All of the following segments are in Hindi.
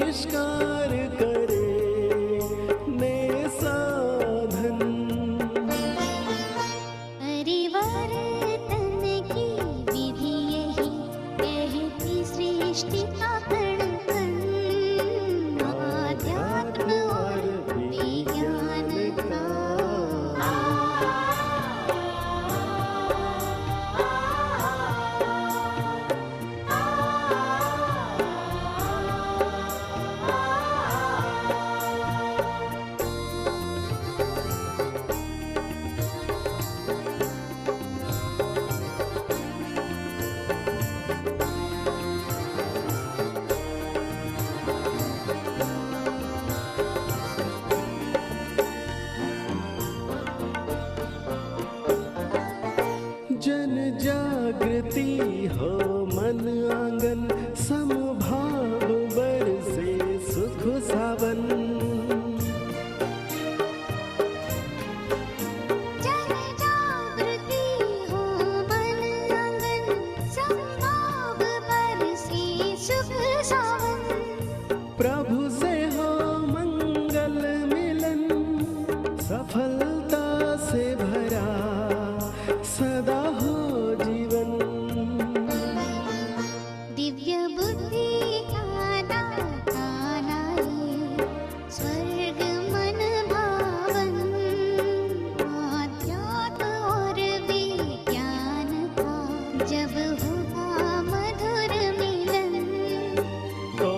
आविष्कार करे ने साधन। परिवर्तन की विधि यही कहती सृष्टि का कण कण, आध्यात्म और विज्ञान का। जन जागृति हो मन आंगन, समभाव बरसे सुख सावन। जन जागृति हो मन आंगन, समभाव बरसे सुख सावन। प्रभु से हो मंगल मिलन, सफलता से भरा सदा हो जीवन। दिव्य बुद्धि का दाता लाए, स्वर्ग मन भावन। आध्यात्म और विज्ञान का जब होगा मधुर मिलन, तो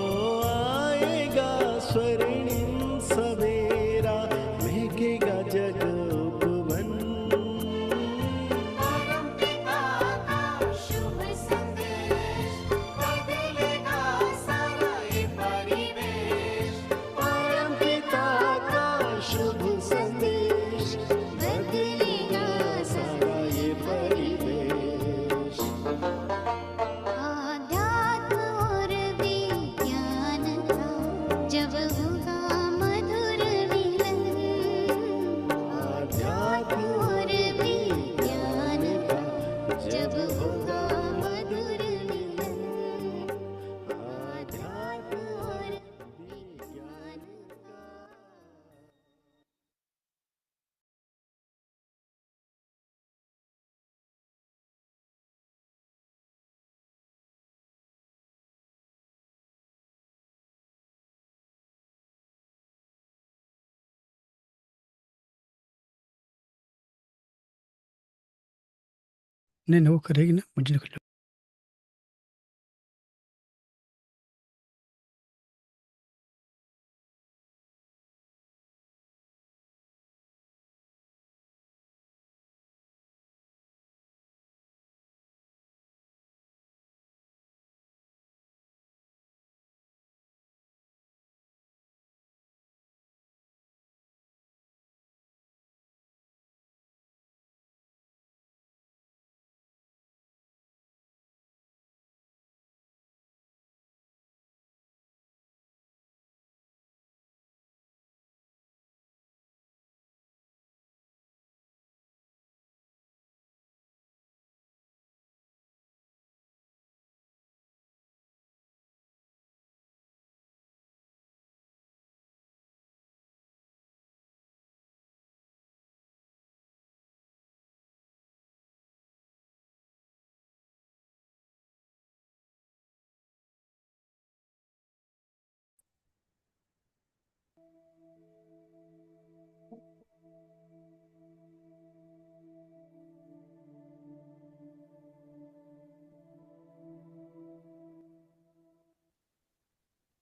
आएगा स्वर्णिम सवेरा, महकेगा जग उपवन। परमपिता का शुभ संदेश, बदलेगा सारा ये परिवेश। आध्यात्म और विज्ञान का जब होगा मधुर मिलन, आध्यात्म और विज्ञान का जब होगा मधुर मिलन, आध्यात्म और विज्ञान का। नहीं वो करेगी ना, मुझे कर लो।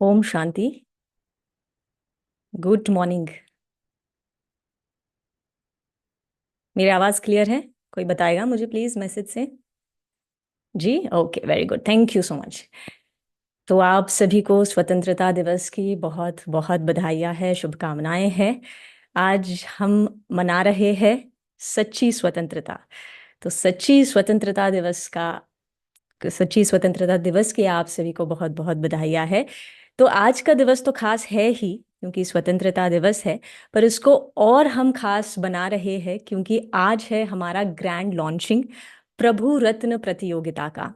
ओम शांति। Good morning. मेरी आवाज़ क्लियर है? कोई बताएगा मुझे प्लीज़ मैसेज से। जी okay, very good, thank you so much. तो आप सभी को स्वतंत्रता दिवस की बहुत बहुत बधाइयाँ है, शुभकामनाएं हैं। आज हम मना रहे हैं सच्ची स्वतंत्रता। तो सच्ची स्वतंत्रता दिवस की आप सभी को बहुत बहुत बधाइयाँ है। तो आज का दिवस तो खास है ही क्योंकि स्वतंत्रता दिवस है, पर इसको और हम खास बना रहे हैं क्योंकि आज है हमारा ग्रैंड लॉन्चिंग प्रभु रत्न प्रतियोगिता का।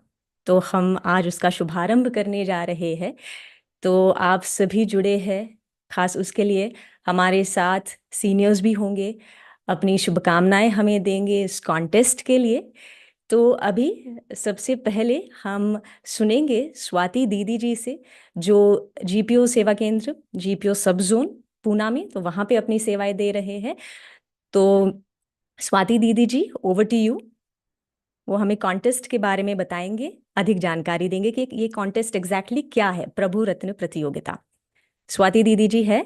तो हम आज उसका शुभारंभ करने जा रहे हैं। तो आप सभी जुड़े हैं, खास उसके लिए हमारे साथ सीनियर्स भी होंगे, अपनी शुभकामनाएं हमें देंगे इस कॉन्टेस्ट के लिए। तो अभी सबसे पहले हम सुनेंगे स्वाति दीदी जी से, जो जीपीओ सेवा केंद्र, जीपीओ सब जोन पूना में, तो वहाँ पे अपनी सेवाएं दे रहे हैं। तो स्वाति दीदी जी, ओवर टू यू। वो हमें कॉन्टेस्ट के बारे में बताएंगे, अधिक जानकारी देंगे कि ये कॉन्टेस्ट एग्जैक्टली क्या है, प्रभु रत्न प्रतियोगिता। स्वाति दीदी जी है?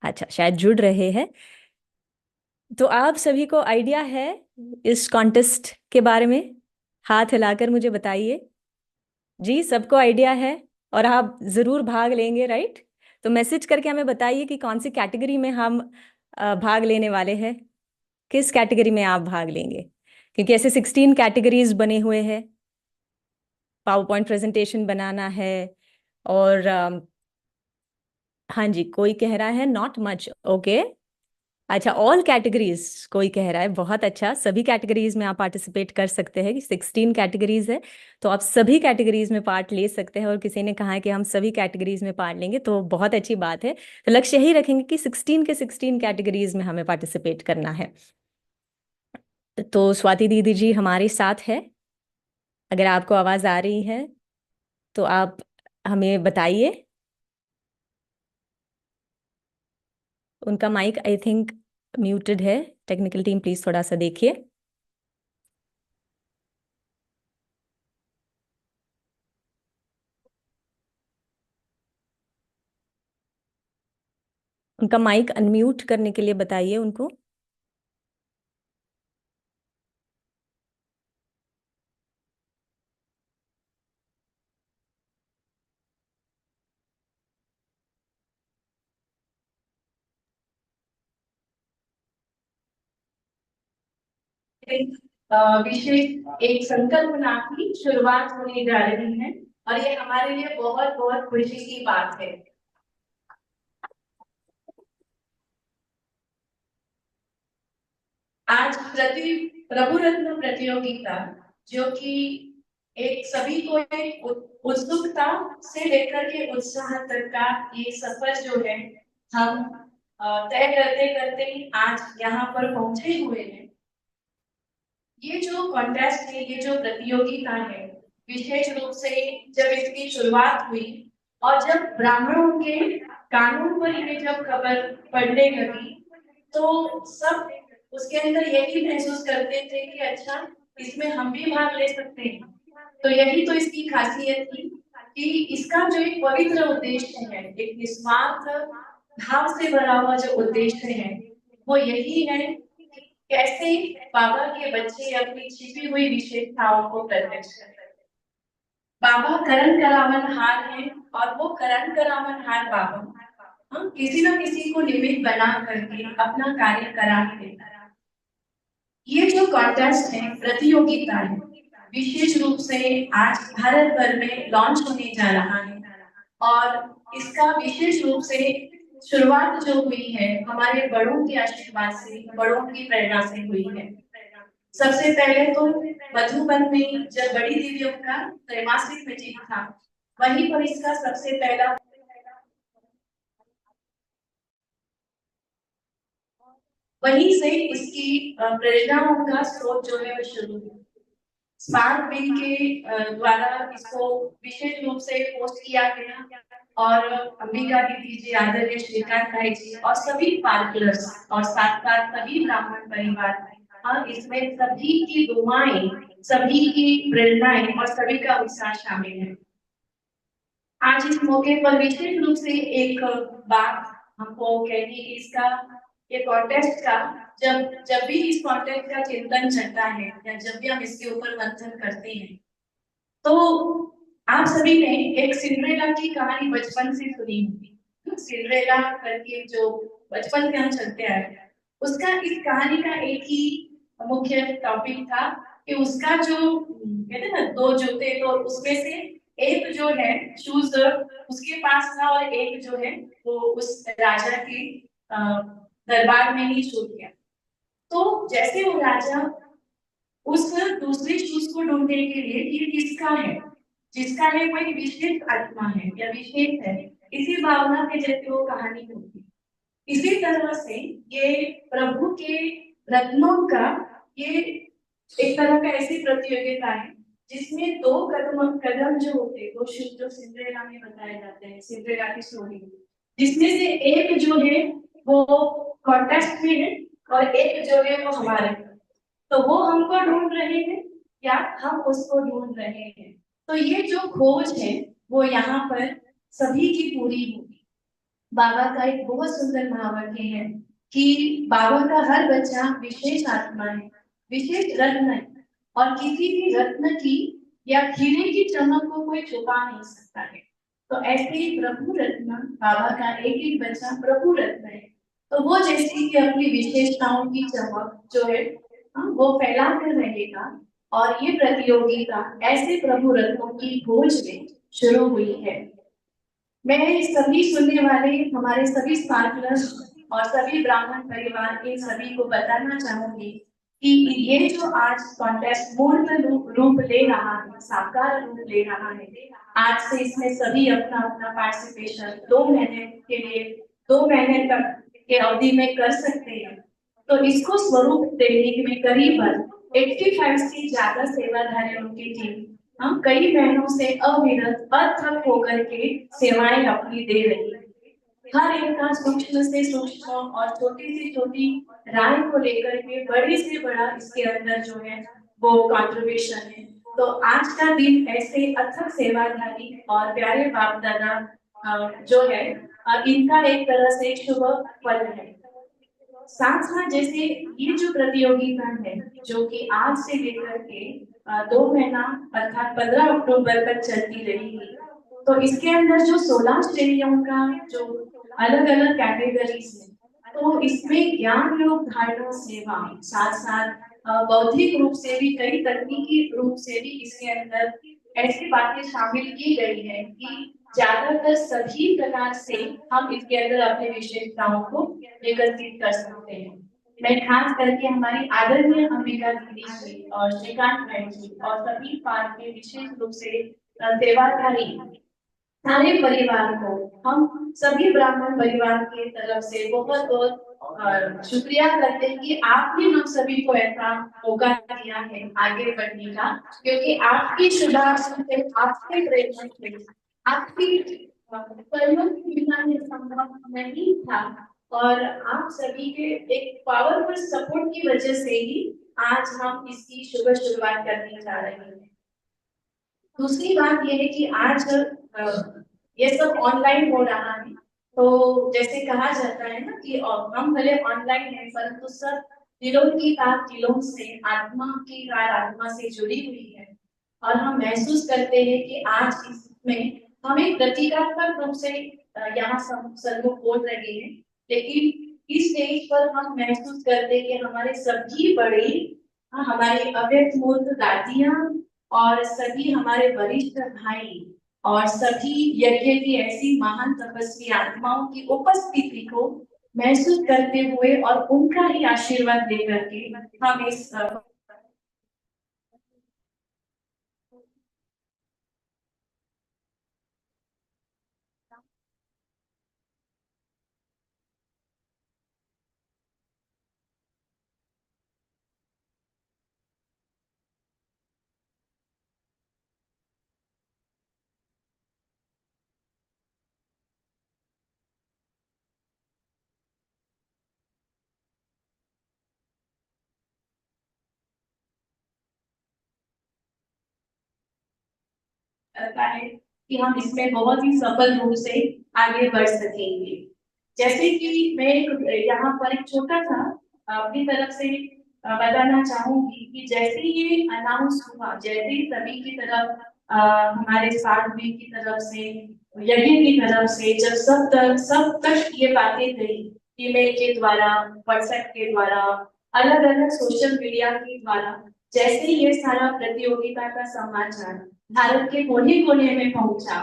अच्छा, शायद जुड़ रहे हैं। तो आप सभी को आइडिया है इस कॉन्टेस्ट के बारे में? हाथ हिलाकर मुझे बताइए। जी, सबको आइडिया है और आप जरूर भाग लेंगे, राइट? तो मैसेज करके हमें बताइए कि कौन सी कैटेगरी में हम भाग लेने वाले हैं, किस कैटेगरी में आप भाग लेंगे, क्योंकि ऐसे 16 कैटेगरीज बने हुए हैं। पावर पॉइंट प्रेजेंटेशन बनाना है और हाँ जी, कोई कह रहा है नॉट मच, ओके। अच्छा, ऑल कैटेगरीज कोई कह रहा है, बहुत अच्छा। सभी कैटेगरीज में आप पार्टिसिपेट कर सकते हैं, 16 कैटेगरीज है, तो आप सभी कैटेगरीज में पार्ट ले सकते हैं। और किसी ने कहा है कि हम सभी कैटेगरीज में पार्ट लेंगे, तो बहुत अच्छी बात है। तो लक्ष्य यही रखेंगे कि 16 के 16 कैटेगरीज में हमें पार्टिसिपेट करना है। तो स्वाति दीदी जी हमारे साथ है, अगर आपको आवाज आ रही है तो आप हमें बताइए। उनका माइक आई थिंक म्यूटेड है। टेक्निकल टीम प्लीज थोड़ा सा देखिए। उनका माइक अनम्यूट करने के लिए बताइए उनको। विशेष एक संकल्पना की शुरुआत होने जा रही है और ये हमारे लिए बहुत बहुत खुशी की बात है। आज प्रभु रत्न प्रतियोगिता, जो कि एक सभी को एक उत्सुकता से लेकर के उत्साह तक का ये सफर जो है, हम तय करते करते ही आज यहाँ पर पहुंचे हुए हैं। ये जो कॉन्टेस्ट है, ये जो प्रतियोगिता है, विशेष रूप से जब इसकी शुरुआत हुई और जब ब्राह्मणों के कानून पर ये जब खबर पढ़ने लगी, तो सब उसके अंदर यही महसूस करते थे कि अच्छा, इसमें हम भी भाग ले सकते हैं। तो यही तो इसकी खासियत थी कि इसका जो एक पवित्र उद्देश्य है, एक निस्वार्थ भाव से भरा हुआ जो उद्देश्य है, वो यही है कैसे बाबा के बच्चे अपनी छिपी हुई विशेषताओं को प्रत्यक्ष करते हैं। बाबा करण करावन हार है और वो करण करावन हार बाबा हम किसी न किसी को निमित्त बना करके अपना कार्य करा ही देता है। ये जो कॉन्टेस्ट है, प्रतियोगिता है, विशेष रूप से आज भारत भर में लॉन्च होने जा रहा है और इसका विशेष रूप से शुरुआत जो हुई है हमारे बड़ों के आशीर्वाद से, बड़ों की प्रेरणा से हुई है। सबसे पहले तो मधुबन में जब बड़ी दीदियों का त्रैमासिक मीटिंग था, वहीं पर इसका सबसे पहला वहीं से इसकी प्रेरणाओं का स्रोत जो है वो शुरू हुआ। स्मार्ट बिल के द्वारा इसको विशेष रूप से पोस्ट किया गया और अंबिका दीदी जी, आदरणीय श्रीकांत भाई जी और सभी पार्टनर्स और साथ साथ सभी ब्राह्मण परिवार और इसमें सभी की दुआएं, सभी की प्रेरणाएं और सभी का उत्साह शामिल है। आज इस मौके पर विशेष रूप से एक बात हमको कहनी है, इसका ये कॉन्टेस्ट का जब भी इस कॉन्टेस्ट का चिंतन चलता है या जब भी हम इसके ऊपर मंथन करते हैं, तो आप सभी ने एक सिंड्रेला की कहानी बचपन से सुनी होगी। सिंड्रेला करके जो बचपन से हम चलते आए, उसका इस कहानी का एक ही मुख्य टॉपिक था कि उसका जो कहते हैं ना, दो जूते, तो उसमें से एक जो है शूज उसके पास था और एक जो है वो उस राजा के दरबार में ही छूट गया। तो जैसे वो राजा उस दूसरे शूज को ढूंढने के लिए ये किसका है, जिसका है कोई विशेष आत्मा है या विशेष है, इसी भावना के जैसे वो कहानी होती। इसी तरह से ये प्रभु के रत्नों का ये एक तरह का ऐसी प्रतियोगिता है जिसमें दो कदम कदम जो होते हैं, दो शूज जो सिंड्रेला में बताए जाते हैं, सिंड्रेला की स्टोरी, जिसमें से एक जो है वो कॉन्टेस्ट में है और एक जो है वो हमारे, तो वो हमको ढूंढ रहे हैं या हम उसको ढूंढ रहे हैं। तो ये जो खोज है वो यहाँ पर सभी की पूरी होगी। बाबा का एक बहुत सुंदर महावाक्य है कि बाबा का हर बच्चा विशेष आत्मा है, विशेष रत्न है, और किसी भी रत्न की या हीरे की चमक को कोई छुपा नहीं सकता है। तो ऐसे ही प्रभु रत्न, बाबा का एक एक बच्चा प्रभु रत्न है। तो वो जैसे कि अपनी विशेषताओं की चमक जो है वो फैला कर रहेगा। और ये प्रतियोगिता ऐसे प्रभु रत्नों की खोज में शुरू हुई है। मैं सभी सुनने वाले हमारे सभी स्पार्कलर्स और सभी ब्राह्मण परिवार के सभी को बताना चाहूंगी कि ये जो आज कॉन्टेस्ट मूर्त रूप ले रहा है, साकार रूप ले रहा है, आज से इसमें सभी अपना अपना पार्टिसिपेशन 2 महीने के लिए 2 महीने तक के अवधि में कर सकते हैं। तो इसको स्वरूप देने में करीबन 85 से ज्यादा सेवाधारियों की टीम हम कई महीनों से अविरत अथक होकर के सेवाएं अपनी दे रही है। हर एक का सूक्ष्म से सूक्ष्म और छोटी से छोटी राय को लेकर के बड़े से बड़ा इसके अंदर जो है वो कंट्रीब्यूशन है। तो आज का दिन ऐसे अथक सेवाधारी और प्यारे बाप दादा जो है इनका एक तरह से शुभ फल है। साथ साथ जैसे ये जो प्रतियोगिता है जो कि आज से लेकर के 2 महीना अर्थात 15 अक्टूबर तक चलती रही है, तो इसके अंदर जो 16 श्रेणियों का जो अलग अलग कैटेगरीज है, तो इसमें ज्ञान योग धारणा सेवा साथ साथ बौद्धिक रूप से भी कई तकनीकी रूप से भी इसके अंदर ऐसी बातें शामिल की गई है कि ज्यादातर सभी प्रकार से हम इसके अंदर अपने विशेषताओं को विकसित कर सकते हैं। मैं खास करके हमारी आदरणीय अंबिका दीदी जी और श्रीकांत भाई जी और सभी पार्ट के विशेष रूप से सेवाधारी सारे परिवार को हम सभी ब्राह्मण परिवार की तरफ से बहुत बहुत शुक्रिया करते हैं कि आपने हम सभी को ऐसा मौका दिया है आगे बढ़ने का, क्योंकि आपकी शुरुआत से आपके प्रयत्न से आपकी कर्मों के बिना ये संभव नहीं था। और आप सभी के एक पावरफुल सपोर्ट की वजह से ही आज हम इसकी शुभ शुरुआत करने जा रहे हैं। दूसरी बात यह है कि आज ये सब ऑनलाइन हो रहा है, तो जैसे कहा जाता है ना कि हम भले ऑनलाइन है परंतु सब दिलों की तार दिलों से, आत्मा की तार आत्मा से जुड़ी हुई है। और हम महसूस करते हैं कि आज इसमें हम एक प्रतीकात्मक रूप से यहाँ सम्मुख बोल रहे हैं, लेकिन इस स्टेज पर हम महसूस करते हैं कि हमारे सभी बड़े, हमारे अव्यक्त मूर्त दादियां और सभी हमारे वरिष्ठ भाई और सभी यज्ञ की ऐसी महान तपस्वी आत्माओं की उपस्थिति को महसूस करते हुए और उनका ही आशीर्वाद लेकर के हम इस करता है कि हम इसमें बहुत ही सफल रूप से आगे बढ़ सकेंगे। जैसे कि मैं यहाँ पर एक छोटा सा अपनी तरफ से बताना चाहूंगी कि जैसे ये अनाउंस हुआ, जैसे ही सभी की तरफ हमारे साथ भी की तरफ से, यज्ञ की तरफ से जब सब तक ये बातें गई, ईमेल के द्वारा, व्हाट्सएप के द्वारा, अलग अलग सोशल मीडिया के द्वारा, जैसे ही ये सारा प्रतियोगिता का समाचार भारत के कोने कोने में पहुंचा,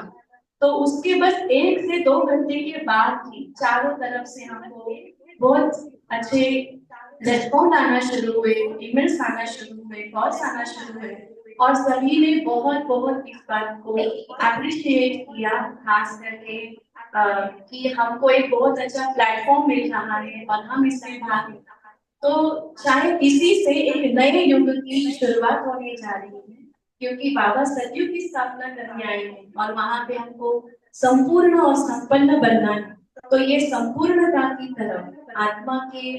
तो उसके बस 1 से 2 घंटे के बाद ही चारों तरफ से हमको बहुत अच्छे रेस्पॉन्ड आना शुरू हुए, ईमेल्स आना शुरू हुए, कॉल्स आना शुरू हुए, और सभी ने बहुत बहुत इस बात को अप्रिशिएट किया, खास करके कि हमको एक बहुत अच्छा प्लेटफॉर्म मिल रहा है और हम इसमें भाग लें। तो शायद इसी से एक नए युग की शुरुआत होने जा रही है, क्योंकि बाबा सतयुग की स्थापना करने आए हैं और वहां पे हमको संपूर्ण और संपन्न बनना है। तो ये संपूर्णता की तरफ, आत्मा के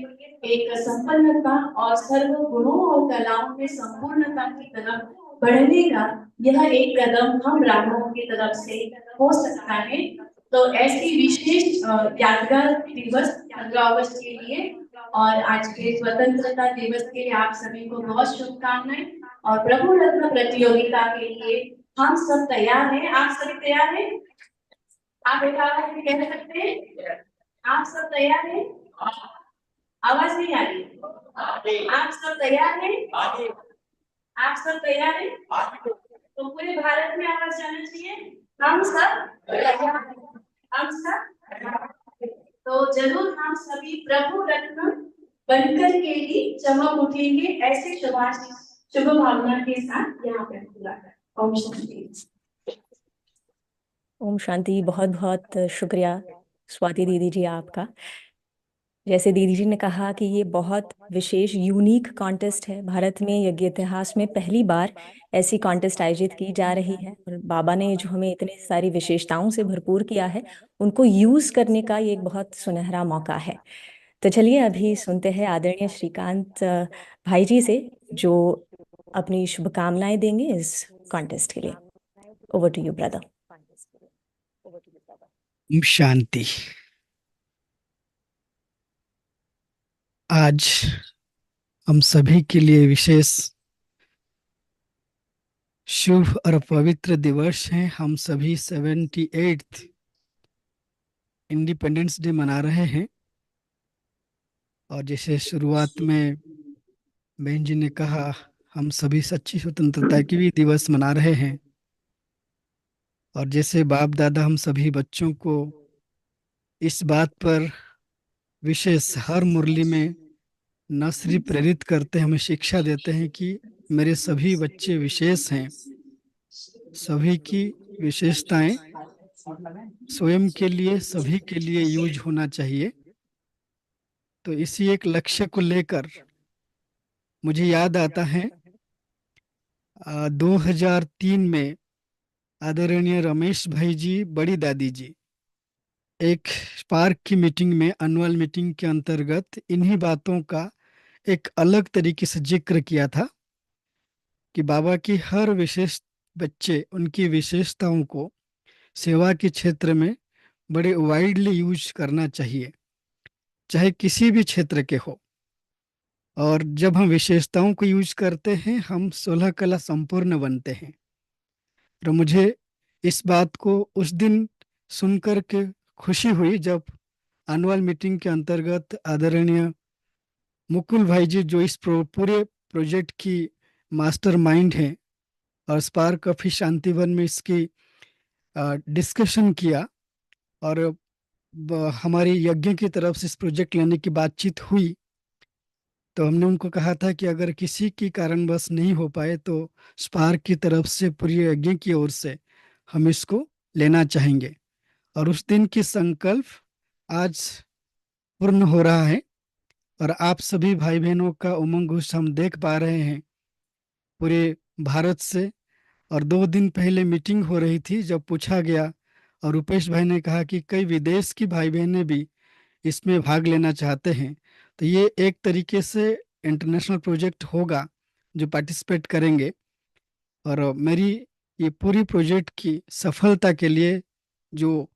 एक संपन्नता और सर्व गुणों और कलाओं में संपूर्णता की तरफ बढ़ने का यह एक कदम हम ब्राह्मणों की तरफ से हो सकता है। तो ऐसी विशेष यादगार दिवस 15 अगस्त के लिए और आज के स्वतंत्रता दिवस के लिए आप सभी को बहुत शुभकामनाएं। और प्रभु रत्न प्रतियोगिता के लिए हम सब तैयार हैं। आप सभी तैयार हैं? आप एक आवाज में कह सकते हैं? आप सब तैयार हैं? आवाज नहीं आ रही। आप सब तैयार हैं? आप सब तैयार हैं? तो पूरे भारत में आवाज जाना चाहिए, हम सब तैयार हैं। हम सब तैयार हैं। तो जरूर हम सभी प्रभु रत्न बनकर के ही चमक उठेंगे, ऐसे शुभ भावना के साथ यहाँ पे पूरा कर। ओम शांति। ओम शांति। बहुत बहुत शुक्रिया स्वाति दीदी जी आपका। जैसे दीदी जी ने कहा कि ये बहुत विशेष यूनिक कॉन्टेस्ट है, भारत में यज्ञ इतिहास में पहली बार ऐसी कॉन्टेस्ट आयोजित की जा रही है और बाबा ने जो हमें इतनी सारी विशेषताओं से भरपूर किया है उनको यूज करने का ये एक बहुत सुनहरा मौका है। तो चलिए अभी सुनते हैं आदरणीय श्रीकांत भाई जी से, जो अपनी शुभकामनाएं देंगे इस कॉन्टेस्ट के लिए। Over to you brother. ओम शांति। आज हम सभी के लिए विशेष शुभ और पवित्र दिवस है। हम सभी 78th इंडिपेंडेंस डे मना रहे हैं और जैसे शुरुआत में बहन जी ने कहा, हम सभी सच्ची स्वतंत्रता की भी दिवस मना रहे हैं। और जैसे बाप दादा हम सभी बच्चों को इस बात पर विशेष हर मुरली में न सिर्फ प्रेरित करते हैं, हमें शिक्षा देते हैं कि मेरे सभी बच्चे विशेष हैं, सभी की विशेषताएं स्वयं के लिए, सभी के लिए यूज होना चाहिए। तो इसी एक लक्ष्य को लेकर मुझे याद आता है 2003 में आदरणीय रमेश भाई जी, बड़ी दादी जी एक पार्क की मीटिंग में, एनुअल मीटिंग के अंतर्गत इन्हीं बातों का एक अलग तरीके से जिक्र किया था कि बाबा की हर विशेष बच्चे उनकी विशेषताओं को सेवा के क्षेत्र में बड़े वाइडली यूज करना चाहिए, चाहे किसी भी क्षेत्र के हो। और जब हम विशेषताओं को यूज करते हैं, हम 16 कला संपूर्ण बनते हैं। तो मुझे इस बात को उस दिन सुनकर के खुशी हुई जब एनुअल मीटिंग के अंतर्गत आदरणीय मुकुल भाई जी, जो इस पूरे प्रोजेक्ट की मास्टर माइंड हैं और स्पार्क ऑफ शांतिवन में इसकी डिस्कशन किया और हमारी यज्ञ की तरफ से इस प्रोजेक्ट लेने की बातचीत हुई, तो हमने उनको कहा था कि अगर किसी की कारणवश नहीं हो पाए तो स्पार्क की तरफ से पूरी यज्ञ की ओर से हम इसको लेना चाहेंगे। और उस दिन की संकल्प आज पूर्ण हो रहा है और आप सभी भाई बहनों का उमंग उस हम देख पा रहे हैं पूरे भारत से। और 2 दिन पहले मीटिंग हो रही थी जब पूछा गया और रुपेश भाई ने कहा कि कई विदेश की भाई बहनें भी इसमें भाग लेना चाहते हैं। तो ये एक तरीके से इंटरनेशनल प्रोजेक्ट होगा जो पार्टिसिपेट करेंगे। और मेरी ये पूरी प्रोजेक्ट की सफलता के लिए जो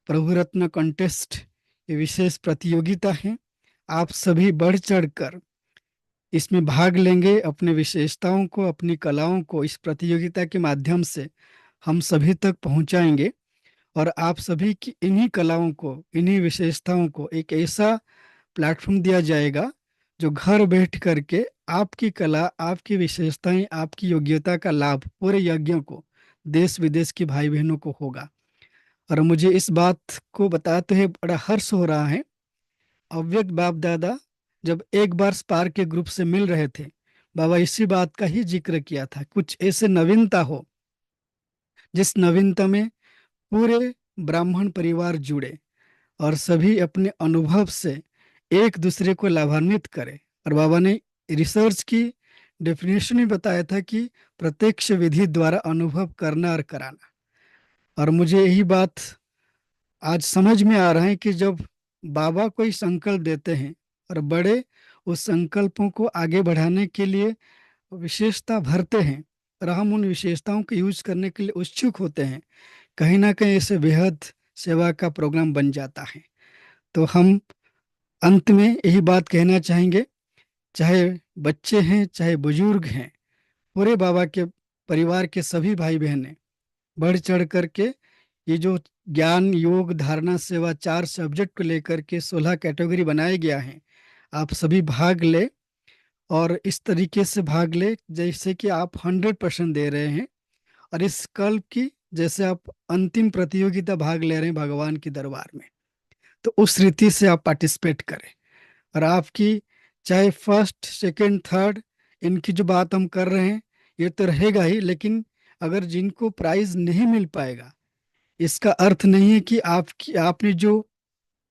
प्रभु रत्न कॉन्टेस्ट, ये विशेष प्रतियोगिता है, आप सभी बढ़ चढ़ कर इसमें भाग लेंगे, अपने विशेषताओं को, अपनी कलाओं को इस प्रतियोगिता के माध्यम से हम सभी तक पहुंचाएंगे। और आप सभी की इन्हीं कलाओं को, इन्हीं विशेषताओं को एक ऐसा प्लेटफॉर्म दिया जाएगा जो घर बैठ करके आपकी कला, आपकी विशेषताएं, आपकी योग्यता का लाभ पूरे यज्ञ को, देश विदेश की भाई बहनों को होगा। और मुझे इस बात को बताते हुए बड़ा हर्ष हो रहा है। अव्यक्त बाप दादा जब एक बार स्पार्क के ग्रुप से मिल रहे थे, बाबा इसी बात का ही जिक्र किया था, कुछ ऐसे नवीनता हो जिस नवीनता में पूरे ब्राह्मण परिवार जुड़े और सभी अपने अनुभव से एक दूसरे को लाभान्वित करें। और बाबा ने रिसर्च की डेफिनेशन में बताया था कि प्रत्यक्ष विधि द्वारा अनुभव करना और कराना। और मुझे यही बात आज समझ में आ रहा है कि जब बाबा कोई संकल्प देते हैं और बड़े उस संकल्पों को आगे बढ़ाने के लिए विशेषता भरते हैं और हम उन विशेषताओं को यूज करने के लिए उत्सुक होते हैं, कहीं ना कहीं ऐसे बेहद सेवा का प्रोग्राम बन जाता है। तो हम अंत में यही बात कहना चाहेंगे, चाहे बच्चे हैं चाहे बुजुर्ग हैं, पूरे बाबा के परिवार के सभी भाई बहनें बढ़ चढ़ करके ये जो ज्ञान योग धारणा सेवा 4 सब्जेक्ट को लेकर के 16 कैटेगरी बनाया गया है, आप सभी भाग ले और इस तरीके से भाग ले जैसे कि आप 100% दे रहे हैं। और इस कल्प की जैसे आप अंतिम प्रतियोगिता भाग ले रहे हैं भगवान की दरबार में, तो उस रीति से आप पार्टिसिपेट करें। और आपकी चाहे फर्स्ट सेकंड थर्ड इनकी जो बात हम कर रहे हैं ये तो रहेगा ही, लेकिन अगर जिनको प्राइज नहीं मिल पाएगा, इसका अर्थ नहीं है कि आपने जो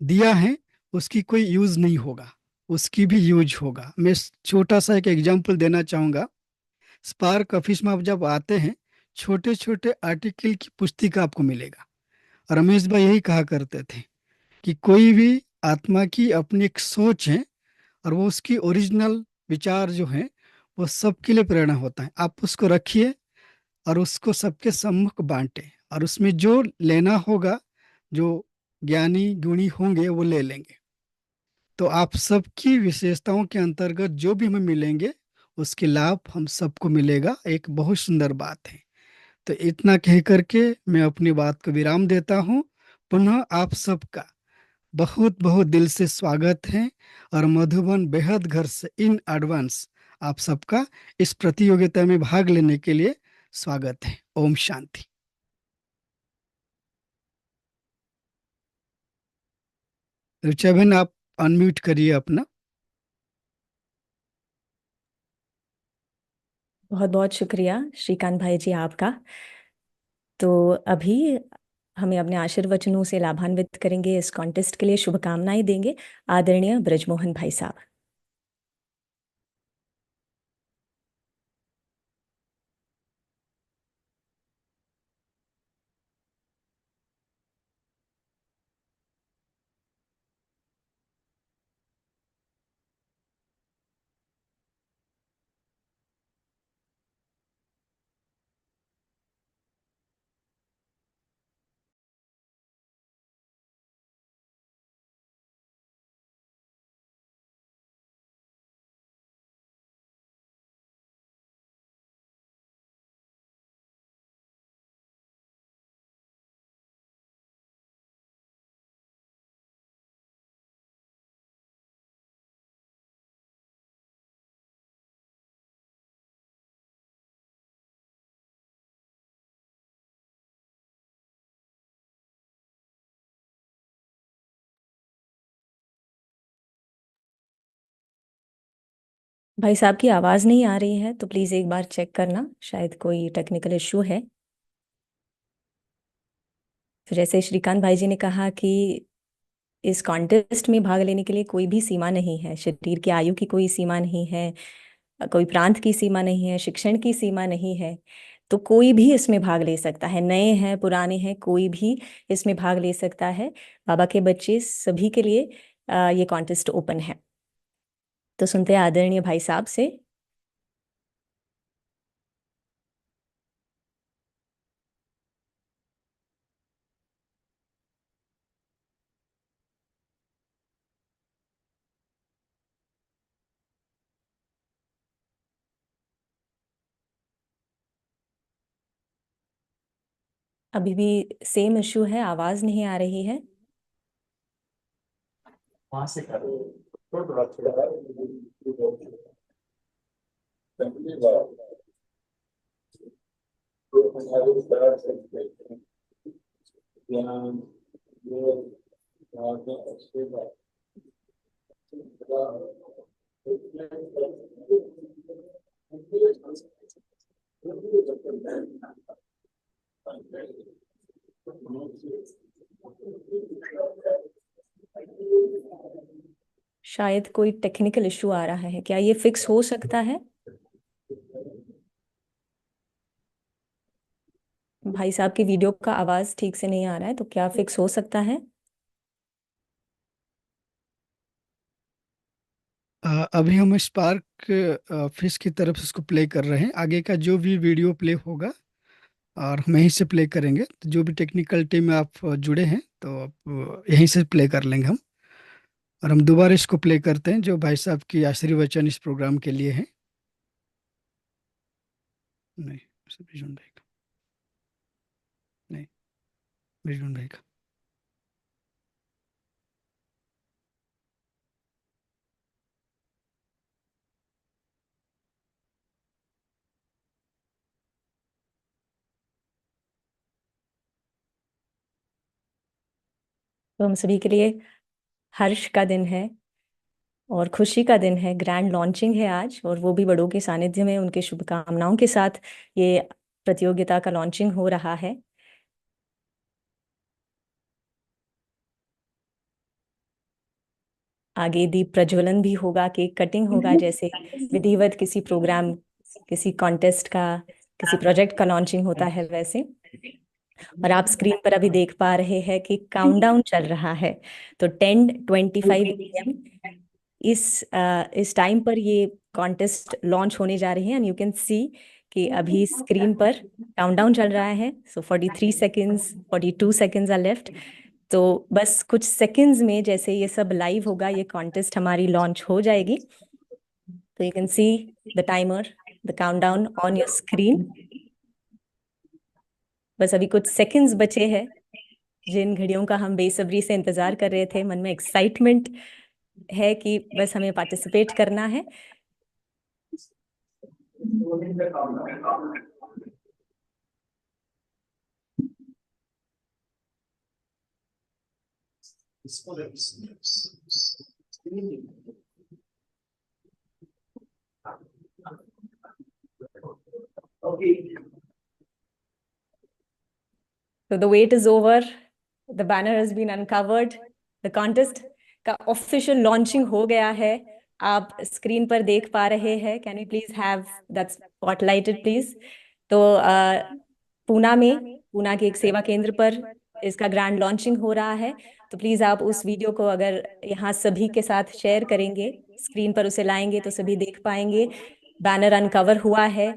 दिया है उसकी कोई यूज नहीं होगा, उसकी भी यूज होगा। मैं छोटा सा एक एग्जांपल देना चाहूंगा। स्पार्क ऑफिस में आप जब आते हैं, छोटे छोटे आर्टिकल की पुस्तिका आपको मिलेगा। और रमेश भाई यही कहा करते थे कि कोई भी आत्मा की अपनी एक सोच है और वो उसकी ओरिजिनल विचार जो है वो सबके लिए प्रेरणा होता है। आप उसको रखिए और उसको सबके सम्मुख बांटे और उसमें जो लेना होगा, जो ज्ञानी गुणी होंगे वो ले लेंगे। तो आप सबकी विशेषताओं के अंतर्गत जो भी हमें मिलेंगे उसके लाभ हम सबको मिलेगा, एक बहुत सुंदर बात है। तो इतना कह करके मैं अपनी बात को विराम देता हूँ। पुनः आप सबका बहुत बहुत दिल से स्वागत है और मधुबन बेहद घर से इन एडवांस आप सबका इस प्रतियोगिता में भाग लेने के लिए स्वागत है। ओम शांति। रुचा बहन आप अनम्यूट करिए अपना। बहुत बहुत शुक्रिया श्रीकांत भाई जी आपका। तो अभी हमें अपने आशीर्वचनों से लाभान्वित करेंगे, इस कॉन्टेस्ट के लिए शुभकामनाएं देंगे आदरणीय ब्रजमोहन भाई साहब। भाई साहब की आवाज नहीं आ रही है, तो प्लीज एक बार चेक करना, शायद कोई टेक्निकल इश्यू है। तो जैसे श्रीकांत भाई जी ने कहा कि इस कॉन्टेस्ट में भाग लेने के लिए कोई भी सीमा नहीं है, शरीर की आयु की कोई सीमा नहीं है, कोई प्रांत की सीमा नहीं है, शिक्षण की सीमा नहीं है। तो कोई भी इसमें भाग ले सकता है, नए हैं पुराने हैं, कोई भी इसमें भाग ले सकता है। बाबा के बच्चे सभी के लिए ये कॉन्टेस्ट ओपन है। तो सुनते हैं आदरणीय भाई साहब से। अभी भी सेम इश्यू है, आवाज नहीं आ रही है। वहां से करो थोड़ा थोड़ा शायद कोई टेक्निकल इशू आ रहा है, क्या ये फिक्स हो सकता है? भाई साहब की वीडियो का आवाज ठीक से नहीं आ रहा है, तो क्या फिक्स हो सकता है? अभी हम स्पार्क फिश की तरफ से इसको प्ले कर रहे हैं। आगे का जो भी वीडियो प्ले होगा और हम यहीं से प्ले करेंगे। तो जो भी टेक्निकल टीम में आप जुड़े हैं तो आप यहीं से प्ले कर लेंगे हम। और हम दोबारा इसको प्ले करते हैं जो भाई साहब की आशीर्वचन इस प्रोग्राम के लिए है। नहीं, बिजन भाई का नहीं, बिजन भाई का। तो हम सभी के लिए हर्ष का दिन है और खुशी का दिन है। ग्रैंड लॉन्चिंग है आज, और वो भी बड़ों के सानिध्य में, उनके शुभकामनाओं के साथ ये प्रतियोगिता का लॉन्चिंग हो रहा है। आगे दीप प्रज्वलन भी होगा, केक कटिंग होगा, जैसे विधिवत किसी प्रोग्राम, किसी कॉन्टेस्ट का, किसी प्रोजेक्ट का लॉन्चिंग होता है वैसे। और आप स्क्रीन पर अभी देख पा रहे हैं कि काउंटडाउन चल रहा है। तो 10:25 AM इस टाइम पर ये कॉन्टेस्ट लॉन्च होने जा रही है। एंड यू कैन सी कि अभी स्क्रीन पर काउंटडाउन चल रहा है। सो 43 सेकेंड्स, 42 सेकेंड्स आर लेफ्ट। तो बस कुछ सेकंड्स में जैसे ये सब लाइव होगा, ये कॉन्टेस्ट हमारी लॉन्च हो जाएगी। तो you can see the timer, the countdown on your screen. बस अभी कुछ सेकंड्स बचे हैं, जिन घड़ियों का हम बेसब्री से इंतजार कर रहे थे। मन में एक्साइटमेंट है कि बस हमें पार्टिसिपेट करना है। Okay. So the wait is over. The banner has been uncovered. The contest का ऑफिशियल लॉन्चिंग हो गया है। आप स्क्रीन पर देख पा रहे हैं। Can you please have that spotlighted please? तो पूना के एक सेवा केंद्र पर इसका ग्रैंड लॉन्चिंग हो रहा है। तो प्लीज आप उस वीडियो को अगर यहाँ सभी के साथ शेयर करेंगे, स्क्रीन पर उसे लाएंगे तो सभी देख पाएंगे। बैनर अनकवर हुआ है,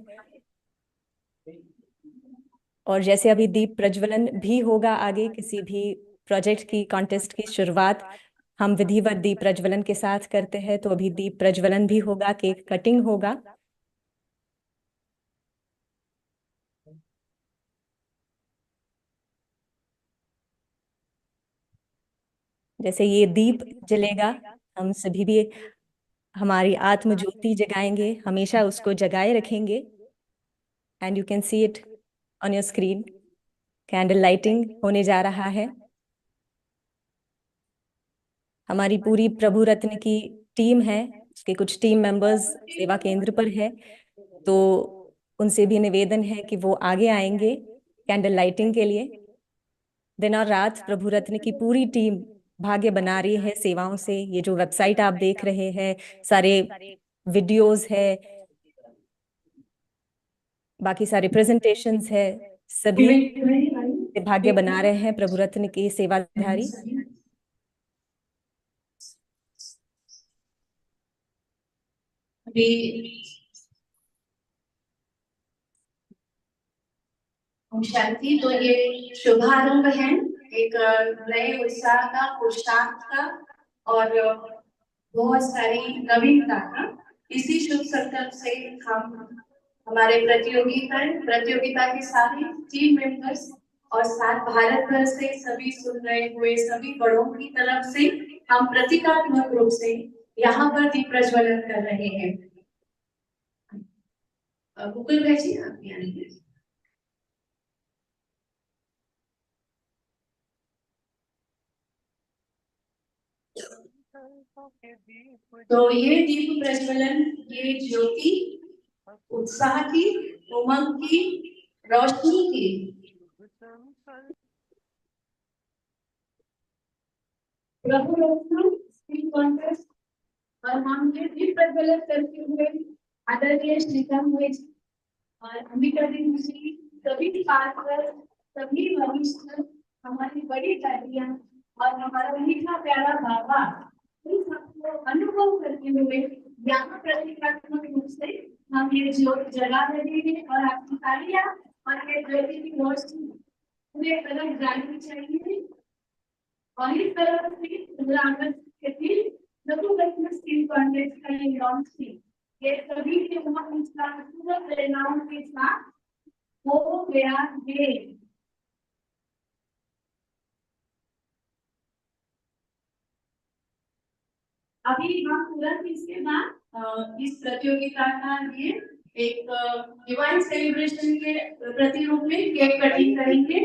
और जैसे अभी दीप प्रज्वलन भी होगा आगे किसी भी प्रोजेक्ट की, कॉन्टेस्ट की शुरुआत हम विधिवत दीप प्रज्वलन के साथ करते हैं। तो अभी दीप प्रज्वलन भी होगा, केक कटिंग होगा। जैसे ये दीप जलेगा, हम सभी भी हमारी आत्म ज्योति जगाएंगे, हमेशा उसको जगाए रखेंगे। And you can see it on your screen. Candle lighting होने जा रहा है। हमारी पूरी प्रभु रत्न की टीम है, उसके कुछ टीम मेंबर्स सेवा केंद्र पर है। तो उनसे भी निवेदन है कि वो आगे आएंगे कैंडल लाइटिंग के लिए। दिन और रात प्रभु रत्न की पूरी टीम भाग्य बना रही है सेवाओं से। ये जो वेबसाइट आप देख रहे हैं, सारे वीडियोस है, बाकी सारे प्रेजेंटेशंस है, सभी भाग्य बना रहे हैं प्रभु रत्न के सेवाधारी। ओम शांति। तो ये शुभारंभ है एक नए उत्साह का, पुरुषार्थ का और बहुत सारी नवीनता का। इसी शुभ संकल्प से हम हमारे प्रतियोगिता के सारे टीम मेंबर्स और साथ भारत भर से सभी सुन रहे हुए सभी बड़ों की तरफ से हम प्रतीकात्मक रूप से यहाँ पर दीप प्रज्वलन कर रहे हैं। गूगल भेजिए आप यहाँ। तो ये दीप प्रज्वलन, ये ज्योति उत्साह की, उमंग की, रोशनी की प्रभु रत्न स्किल कॉन्टेस्ट और हम ये भी प्रज्वलित करते हुए आदरणीय श्रीकांत भाई जी और अंबिका देवी जी, सभी पार्षद, सभी वरिष्ठ, हमारी बड़ी दादियां और हमारा मीठा प्यारा बाबा, इन सबको अनुभव करते हुए यहाँ प्रतीकात्मक रूप से हम ये ज्योत जला रहे हैं और आपकी तालियां और ये ज्योति की रोशनी पूरे तरफ जानी चाहिए। और इस तरह से 15 अगस्त के दिन लघु रत्न स्किल कॉन्टेस्ट का ये लॉन्च थी। ये सभी के पूर्ण प्रेरणाओं के साथ हो गया है। अभी हम तुरंत इसके बाद इस प्रतियोगिता का ये एक डिवाइन सेलिब्रेशन के प्रतिरूप में केक कटिंग करेंगे।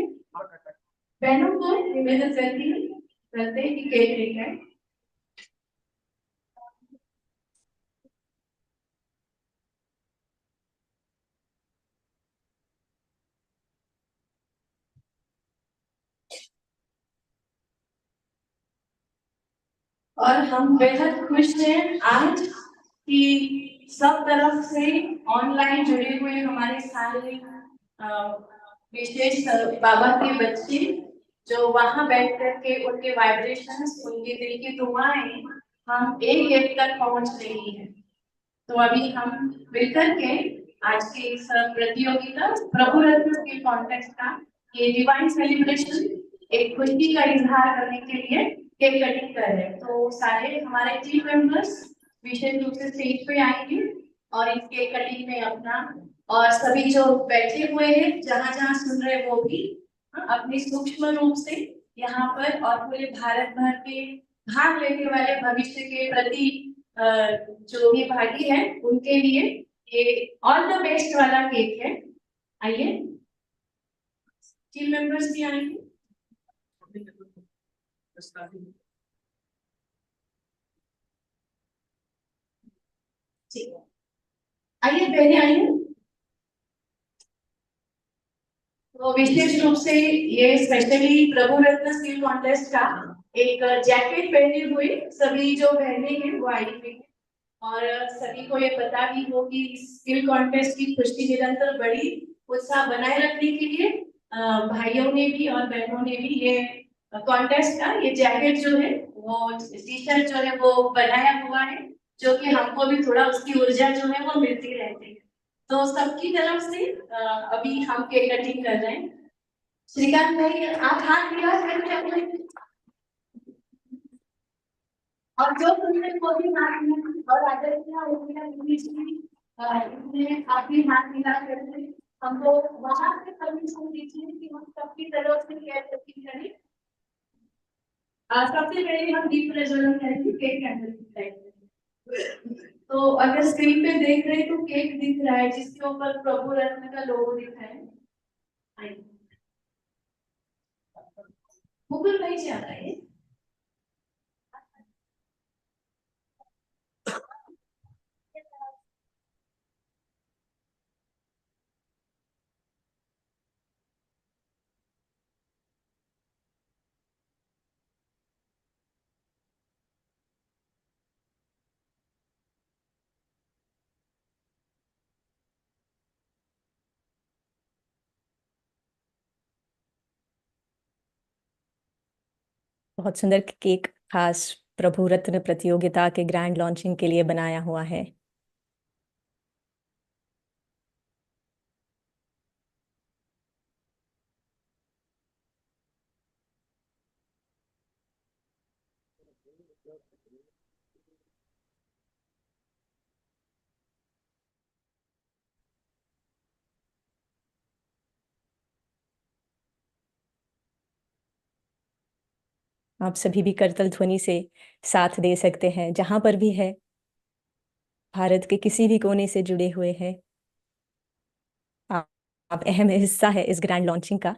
बहनों को निवेदन करते हैं कि केक लेकर और हम बेहद खुश हैं आज कि सब तरफ से ऑनलाइन जुड़े हुए हमारे सारे विशेष बाबा के बच्चे जो वहां बैठ करके उनके वाइब्रेशंस, उनके दिल की दुआएं हम एक एक तक पहुंच रही है। तो अभी हम मिलकर के आज के इस प्रतियोगिता प्रभु रत्न के कॉन्टेस्ट का ये डिवाइन सेलिब्रेशन एक खुशी का इजहार करने के लिए केक कटिंग कर रहे हैं। तो सारे हमारे टीम मेंबर्स विशेष रूप से स्टेज पे आएंगे और इस केक कटिंग में अपना और सभी जो बैठे हुए हैं जहाँ जहाँ सुन रहे वो भी अपनी सूक्ष्म रूप से यहाँ पर और पूरे भारत भर के भाग लेने वाले भविष्य के प्रति जो भी भागी है उनके लिए ये ऑल द बेस्ट वाला केक है। आइए टीम मेंबर्स भी आएंगे। ठीक है, आइए पहले आइए। तो विशेष रूप से ये स्पेशली प्रभु रत्न स्किल कॉन्टेस्ट का एक जैकेट पहने हुए सभी जो बहने हैं वो आई हुई है और सभी को ये पता भी हो कि स्किल कॉन्टेस्ट की खुशी निरंतर बड़ी उत्साह बनाए रखने के लिए भाइयों ने भी और बहनों ने भी ये कॉन्टेस्ट का ये जैकेट जो है वो टी शर्ट जो है वो बनाया हुआ है, जो कि हमको भी थोड़ा उसकी ऊर्जा जो है वो मिलती रहती है। तो सबकी तरफ से अभी हम केक कटिंग कर रहे हैं। श्रीकांत भाई आप हाथ मिला करके और जो तुमने को भी हाथ मिला और इसने आप भी हाथ मिला करके हमको वहां से परमिशन दीजिए कि हम सबकी तरफ से केक कटिंग करें। सबसे पहले हम दीप प्रज्वलन करेंगे केक कैंडल। तो अगर स्क्रीन पे देख रहे हैं तो केक दिख रहा है जिसके ऊपर प्रभु रत्न का लोगो दिख रहा है। मुकुल भाई जी आ रहे हैं। बहुत सुंदर केक खास प्रभु रत्न प्रतियोगिता के ग्रैंड लॉन्चिंग के लिए बनाया हुआ है। आप सभी भी करतल ध्वनि से साथ दे सकते हैं जहां पर भी है, भारत के किसी भी कोने से जुड़े हुए हैं आप अहम हिस्सा है इस ग्रैंड लॉन्चिंग का।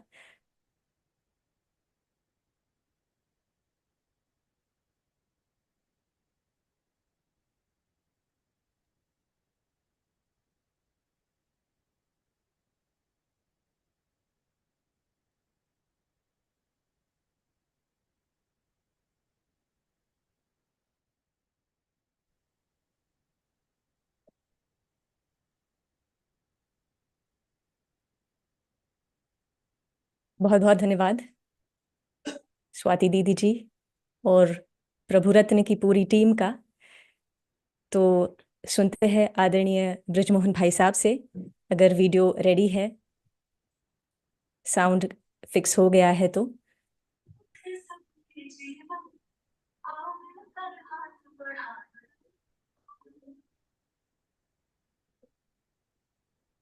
बहुत बहुत धन्यवाद स्वाति दीदी जी और प्रभु रत्न की पूरी टीम का। तो सुनते हैं आदरणीय ब्रजमोहन भाई साहब से, अगर वीडियो रेडी है, साउंड फिक्स हो गया है तो।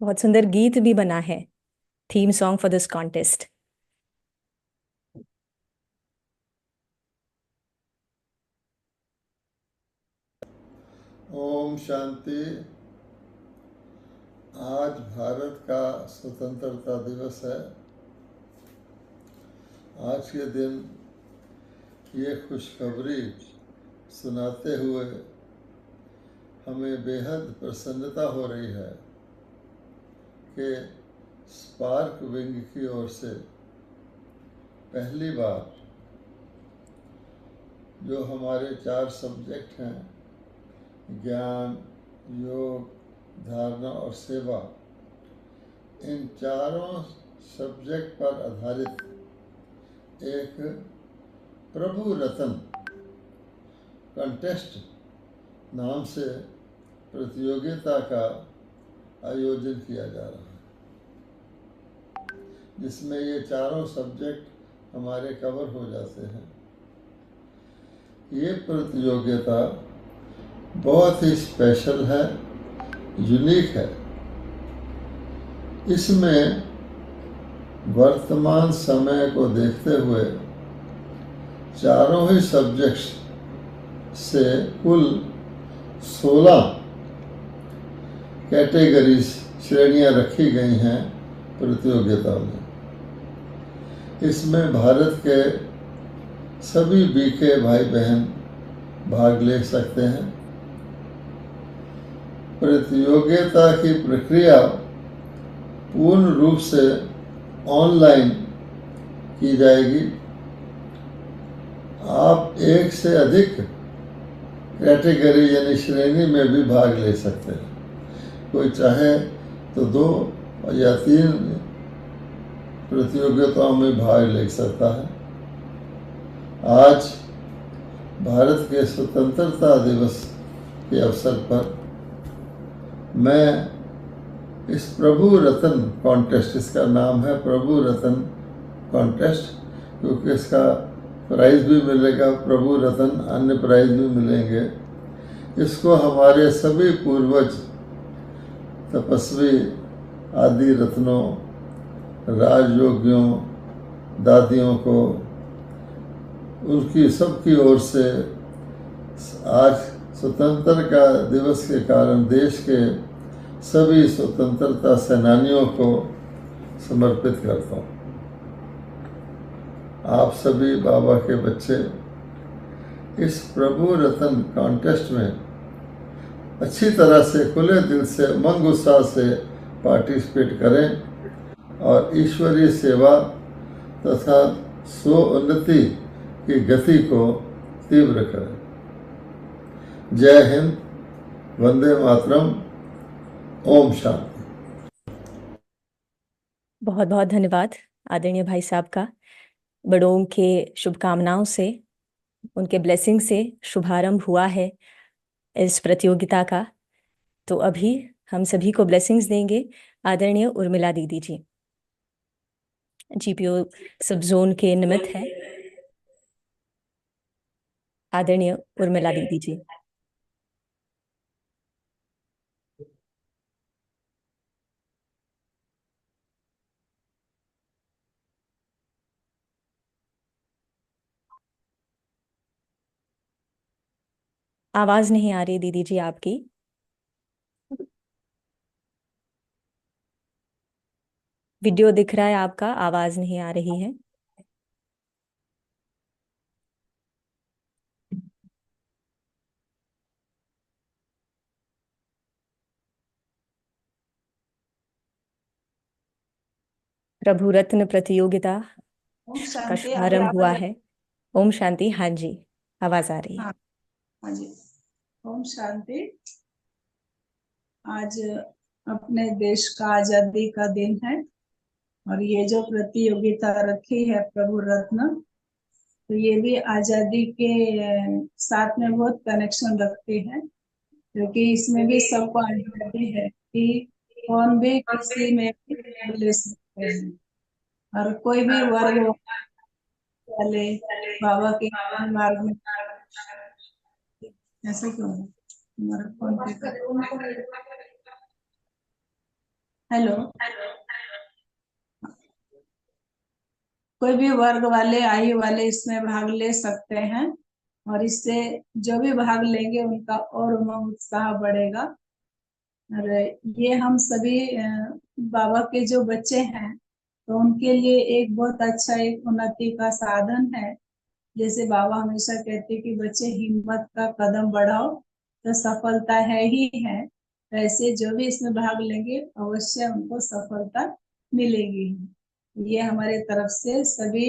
बहुत सुंदर गीत भी बना है, theme song for this contest. ओम शांति। आज भारत का स्वतंत्रता दिवस है। आज के दिन ये खुशखबरी सुनाते हुए हमें बेहद प्रसन्नता हो रही है कि स्पार्क विंग की ओर से पहली बार जो हमारे 4 सब्जेक्ट हैं, ज्ञान, योग, धारणा और सेवा, इन चारों सब्जेक्ट पर आधारित एक प्रभु रतन कंटेस्ट नाम से प्रतियोगिता का आयोजन किया जा रहा है, जिसमें ये चारों सब्जेक्ट हमारे कवर हो जाते हैं। ये प्रतियोगिता बहुत ही स्पेशल है, यूनिक है। इसमें वर्तमान समय को देखते हुए चारों ही सब्जेक्ट्स से कुल 16 कैटेगरीज, श्रेणियां रखी गई हैं प्रतियोगिता में। इसमें भारत के सभी बीके भाई बहन भाग ले सकते हैं। प्रतियोगिता की प्रक्रिया पूर्ण रूप से ऑनलाइन की जाएगी। आप एक से अधिक कैटेगरी यानी श्रेणी में भी भाग ले सकते हैं। कोई चाहे तो 2 या 3 प्रतियोगिताओं में भाग ले सकता है। आज भारत के स्वतंत्रता दिवस के अवसर पर मैं इस प्रभु रतन कॉन्टेस्ट, इसका नाम है प्रभु रतन कॉन्टेस्ट, क्योंकि इसका प्राइज भी मिलेगा प्रभु रतन, अन्य प्राइज भी मिलेंगे। इसको हमारे सभी पूर्वज तपस्वी आदि रत्नों, राजयोगियों, दादियों को, उनकी सबकी ओर से आज स्वतंत्रता दिवस के कारण देश के सभी स्वतंत्रता सेनानियों को समर्पित करता हूँ। आप सभी बाबा के बच्चे इस प्रभु रतन कॉन्टेस्ट में अच्छी तरह से, खुले दिल से, उमंग उत्साह से पार्टिसिपेट करें और ईश्वरीय सेवा तथा स्व उन्नति की गति को तीव्र करें। जय हिंद, वंदे मातरम, ओम शांति। बहुत बहुत धन्यवाद आदरणीय भाई साहब का। बड़ों के शुभकामनाओं से, उनके ब्लेसिंग से शुभारंभ हुआ है इस प्रतियोगिता का। तो अभी हम सभी को ब्लेसिंग्स देंगे आदरणीय उर्मिला दीदी जी, जीपीओ सब जोन के निमित्त है आदरणीय उर्मिला दीदी जी। आवाज नहीं आ रही दीदी जी आपकी। वीडियो दिख रहा है आपका, आवाज नहीं आ रही है। प्रभु रत्न प्रतियोगिता ओम का शांति। शुभारंभ हुआ है। ओम शांति। हाँ जी, आवाज आ रही है। हाँ जी, ओम शांति। आज अपने देश का आजादी का दिन है और ये जो प्रतियोगिता रखी है प्रभु रत्न, तो ये भी आजादी के साथ में बहुत कनेक्शन रखती है, क्योंकि इसमें भी सबको आजादी है कि कौन भी किसी में भी भाग ले सकते हैं, और कोई भी वर्ग वाले बाबा के मार्ग में। ऐसे क्यों है? हमारा फोन पे हेलो, कोई भी वर्ग वाले, आयु वाले इसमें भाग ले सकते हैं, और इससे जो भी भाग लेंगे उनका और उमंग उत्साह बढ़ेगा। और ये हम सभी बाबा के जो बच्चे हैं, तो उनके लिए एक बहुत अच्छा एक उन्नति का साधन है। जैसे बाबा हमेशा कहते कि बच्चे हिम्मत का कदम बढ़ाओ तो सफलता है ही है, ऐसे जो भी इसमें भाग लेंगे अवश्य उनको सफलता मिलेगी। ये हमारे तरफ से सभी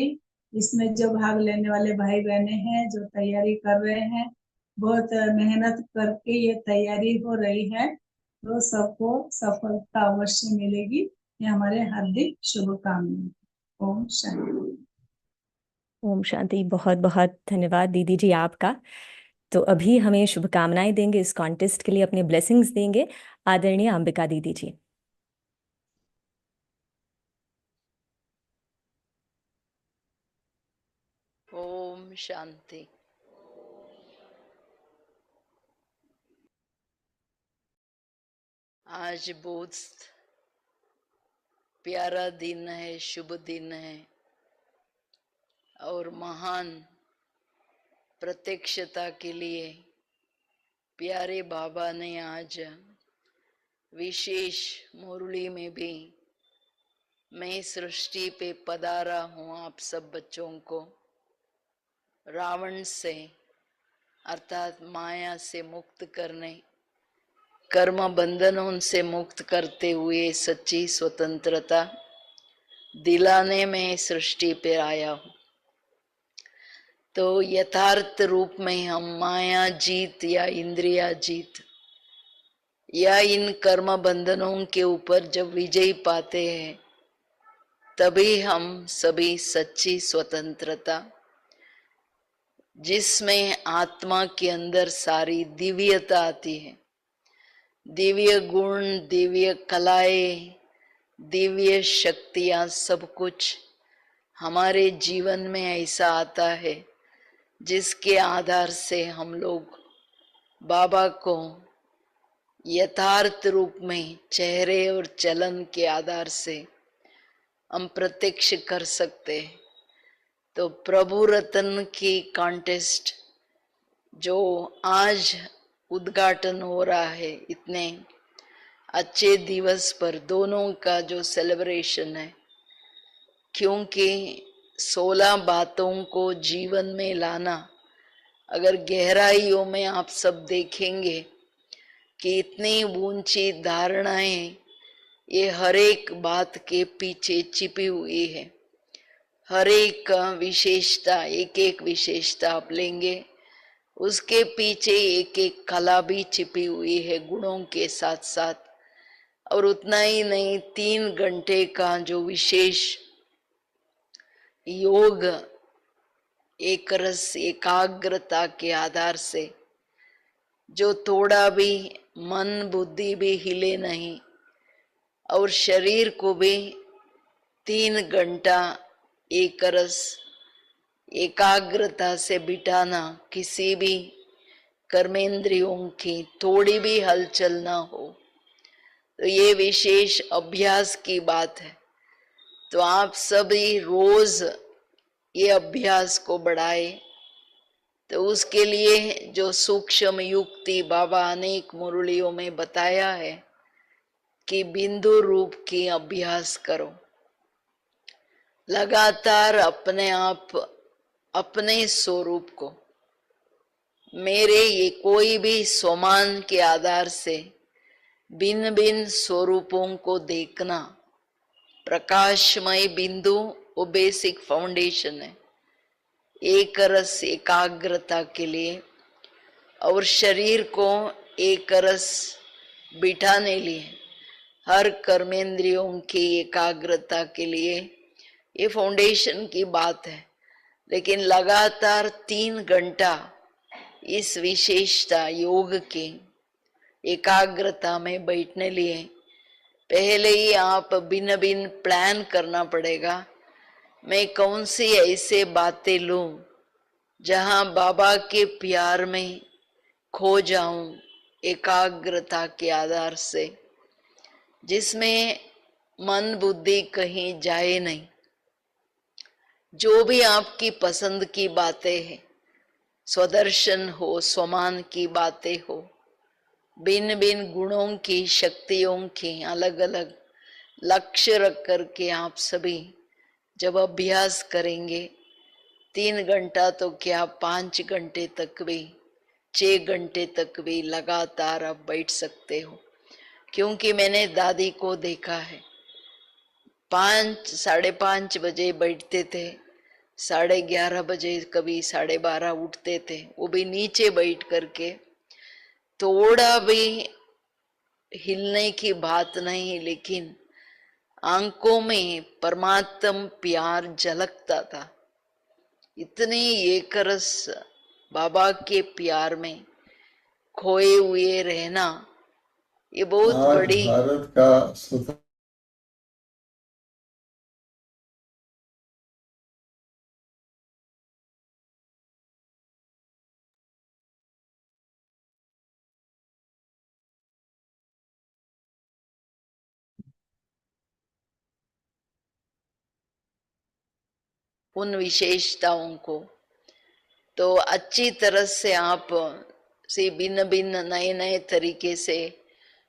इसमें जो भाग लेने वाले भाई बहने हैं, जो तैयारी कर रहे हैं, बहुत मेहनत करके ये तैयारी हो रही है, तो सबको सफलता अवश्य मिलेगी। ये हमारे हार्दिक शुभकामनाएं। ओम शांति। ओम शांति। बहुत बहुत धन्यवाद दीदी जी आपका। तो अभी हमें शुभकामनाएं देंगे, इस कॉन्टेस्ट के लिए अपने ब्लेसिंग्स देंगे आदरणीय अंबिका दीदी जी। ओम शांति। आज बहुत प्यारा दिन है, शुभ दिन है, और महान प्रत्यक्षता के लिए प्यारे बाबा ने आज विशेष मुरली में भी मैं सृष्टि पे पधारा हूँ आप सब बच्चों को रावण से अर्थात माया से मुक्त करने, कर्म बंधनों से मुक्त करते हुए सच्ची स्वतंत्रता दिलाने में सृष्टि पे आया हूँ। तो यथार्थ रूप में हम माया जीत या इंद्रिया जीत या इन कर्म बंधनों के ऊपर जब विजय पाते हैं, तभी हम सभी सच्ची स्वतंत्रता, जिसमें आत्मा के अंदर सारी दिव्यता आती है, दिव्य गुण, दिव्य कलाएं, दिव्य शक्तियां, सब कुछ हमारे जीवन में ऐसा आता है जिसके आधार से हम लोग बाबा को यथार्थ रूप में चेहरे और चलन के आधार से हम प्रत्यक्ष कर सकते हैं। तो प्रभु रतन की कॉन्टेस्ट जो आज उद्घाटन हो रहा है, इतने अच्छे दिवस पर दोनों का जो सेलिब्रेशन है, क्योंकि 16 बातों को जीवन में लाना, अगर गहराइयों में आप सब देखेंगे कि इतनी ऊंची धारणाएं ये हर एक बात के पीछे छिपी हुई है। हर एक विशेषता, एक एक विशेषता आप लेंगे, उसके पीछे एक एक कला भी छिपी हुई है गुणों के साथ साथ। और उतना ही नहीं, 3 घंटे का जो विशेष योग एक रस एकाग्रता के आधार से, जो थोड़ा भी मन बुद्धि भी हिले नहीं और शरीर को भी 3 घंटा एक रस एकाग्रता से बिठाना, किसी भी कर्मेंद्रियों की थोड़ी भी हलचल ना हो, तो ये विशेष अभ्यास की बात है। तो आप सभी रोज ये अभ्यास को बढ़ाए। तो उसके लिए जो सूक्ष्म युक्ति बाबा अनेक मुरलियों में बताया है कि बिंदु रूप की अभ्यास करो, लगातार अपने आप, अपने स्वरूप को, मेरे ये कोई भी स्वमान के आधार से भिन्न भिन्न स्वरूपों को देखना। प्रकाशमय बिंदु वो बेसिक फाउंडेशन है एक रस एकाग्रता के लिए, और शरीर को एक रस बिठाने लिए हर कर्मेंद्रियों की एकाग्रता के लिए ये फाउंडेशन की बात है। लेकिन लगातार 3 घंटा इस विशेषता योग की एकाग्रता में बैठने लिए पहले ही आप भिन्न भिन्न प्लान करना पड़ेगा। मैं कौन सी ऐसे बातें लूं जहां बाबा के प्यार में खो जाऊं एकाग्रता के आधार से, जिसमें मन बुद्धि कहीं जाए नहीं। जो भी आपकी पसंद की बातें हैं, स्वदर्शन हो, स्वमान की बातें हो, भिन्न भिन्न गुणों की, शक्तियों की अलग अलग लक्ष्य रख करके आप सभी जब अभ्यास करेंगे, 3 घंटा तो क्या 5 घंटे तक भी, 6 घंटे तक भी लगातार आप बैठ सकते हो। क्योंकि मैंने दादी को देखा है, 5 साढ़े 5 बजे बैठते थे, 11:30 बजे, कभी 12:30 उठते थे, वो भी नीचे बैठ करके। थोड़ा भी हिलने की बात नहीं, लेकिन आंखों में परमात्म प्यार झलकता था। इतनी एकरस बाबा के प्यार में खोए हुए रहना, ये बहुत आज बड़ी भारत का स्वतंत्र उन विशेषताओं को तो अच्छी तरह से आप से भिन्न भिन्न नए नए तरीके से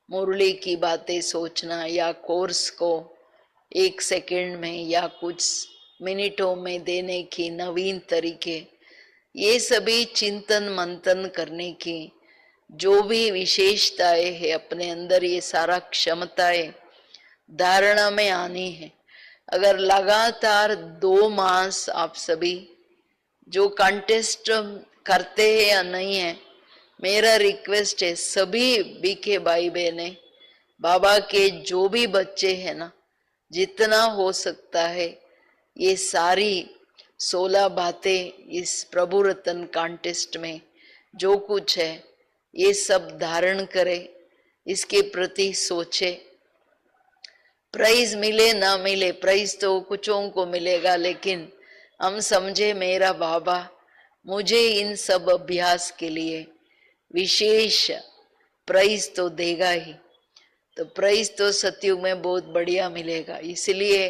मुरली की बातें सोचना, या कोर्स को 1 सेकंड में या कुछ मिनटों में देने की नवीन तरीके, ये सभी चिंतन मंथन करने की जो भी विशेषताएं है अपने अंदर, ये सारा क्षमताएं धारणा में आनी है। अगर लगातार 2 मास आप सभी जो कंटेस्ट करते हैं या नहीं है, मेरा रिक्वेस्ट है सभी बीके भाई बहने, बाबा के जो भी बच्चे हैं ना, जितना हो सकता है ये सारी 16 बातें इस प्रभु रतन कॉन्टेस्ट में जो कुछ है ये सब धारण करे, इसके प्रति सोचे। प्राइज मिले ना मिले, प्राइज तो कुछों को मिलेगा, लेकिन हम समझे मेरा बाबा मुझे इन सब अभ्यास के लिए विशेष प्राइज तो देगा ही। तो प्राइज तो सतयुग में बहुत बढ़िया मिलेगा। इसलिए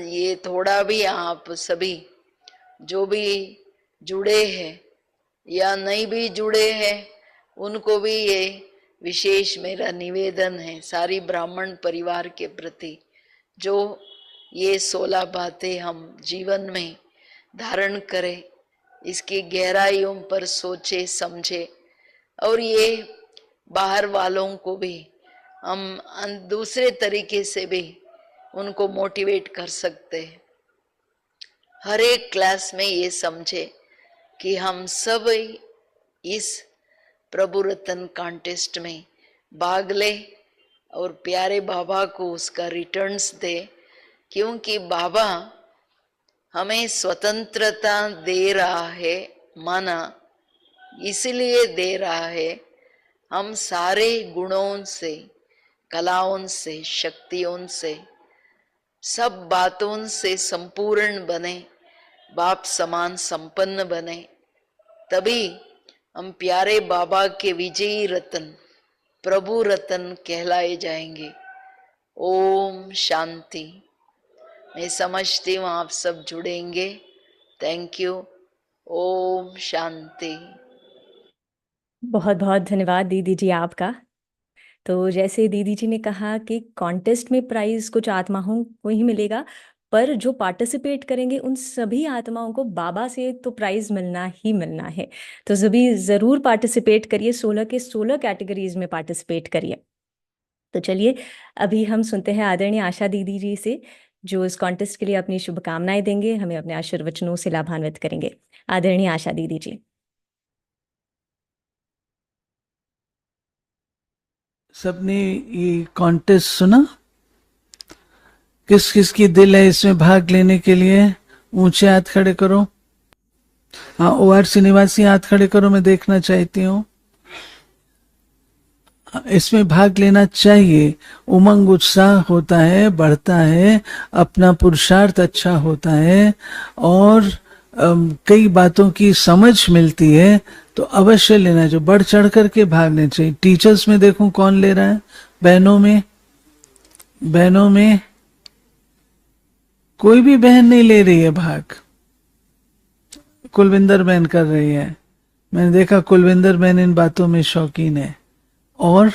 ये थोड़ा भी आप सभी जो भी जुड़े हैं या नहीं भी जुड़े हैं, उनको भी ये विशेष मेरा निवेदन है सारी ब्राह्मण परिवार के प्रति, जो ये 16 बातें हम जीवन में धारण करें, इसकी गहराइयों पर सोचे समझे, और ये बाहर वालों को भी हम दूसरे तरीके से भी उनको मोटिवेट कर सकते हैं। हर एक क्लास में ये समझे कि हम सब इस प्रभु रतन कॉन्टेस्ट में भाग ले और प्यारे बाबा को उसका रिटर्न्स दे, क्योंकि बाबा हमें स्वतंत्रता दे रहा है, माना इसलिए दे रहा है हम सारे गुणों से, कलाओं से, शक्तियों से, सब बातों से संपूर्ण बने, बाप समान संपन्न बने, तभी हम प्यारे बाबा के विजयी रतन प्रभु रतन कहलाए जाएंगे। ओम शांति। मैं समझती हूँ आप सब जुड़ेंगे। Thank you. ओम शांति। बहुत बहुत धन्यवाद दीदी जी आपका। तो जैसे दीदी जी ने कहा कि कॉन्टेस्ट में प्राइज कुछ आत्माओं को ही मिलेगा, पर जो पार्टिसिपेट करेंगे उन सभी आत्माओं को बाबा से तो प्राइज मिलना ही मिलना है। तो सभी ज़रूर पार्टिसिपेट करिए, 16 के 16 कैटेगरीज में पार्टिसिपेट करिए। तो चलिए अभी हम सुनते हैं आदरणीय आशा दीदी जी से, जो इस कॉन्टेस्ट के लिए अपनी शुभकामनाएं देंगे, हमें अपने आशीर्वचनों से लाभान्वित करेंगे। आदरणीय आशा दीदी जी। सबने ये कॉन्टेस्ट सुना? किस किस की दिल है इसमें भाग लेने के लिए? ऊंचे हाथ खड़े करो। हाँ, OR श्रीनिवासी हाथ खड़े करो, मैं देखना चाहती हूँ। इसमें भाग लेना चाहिए, उमंग उत्साह होता है, बढ़ता है, अपना पुरुषार्थ अच्छा होता है और कई बातों की समझ मिलती है, तो अवश्य लेना चाहिए, बढ़ चढ़ करके भाग लेना चाहिए। टीचर्स में देखूं कौन ले रहा है? बहनों में कोई भी बहन नहीं ले रही है भाग। कुलविंदर बहन कर रही है, मैंने देखा कुलविंदर बहन इन बातों में शौकीन है। और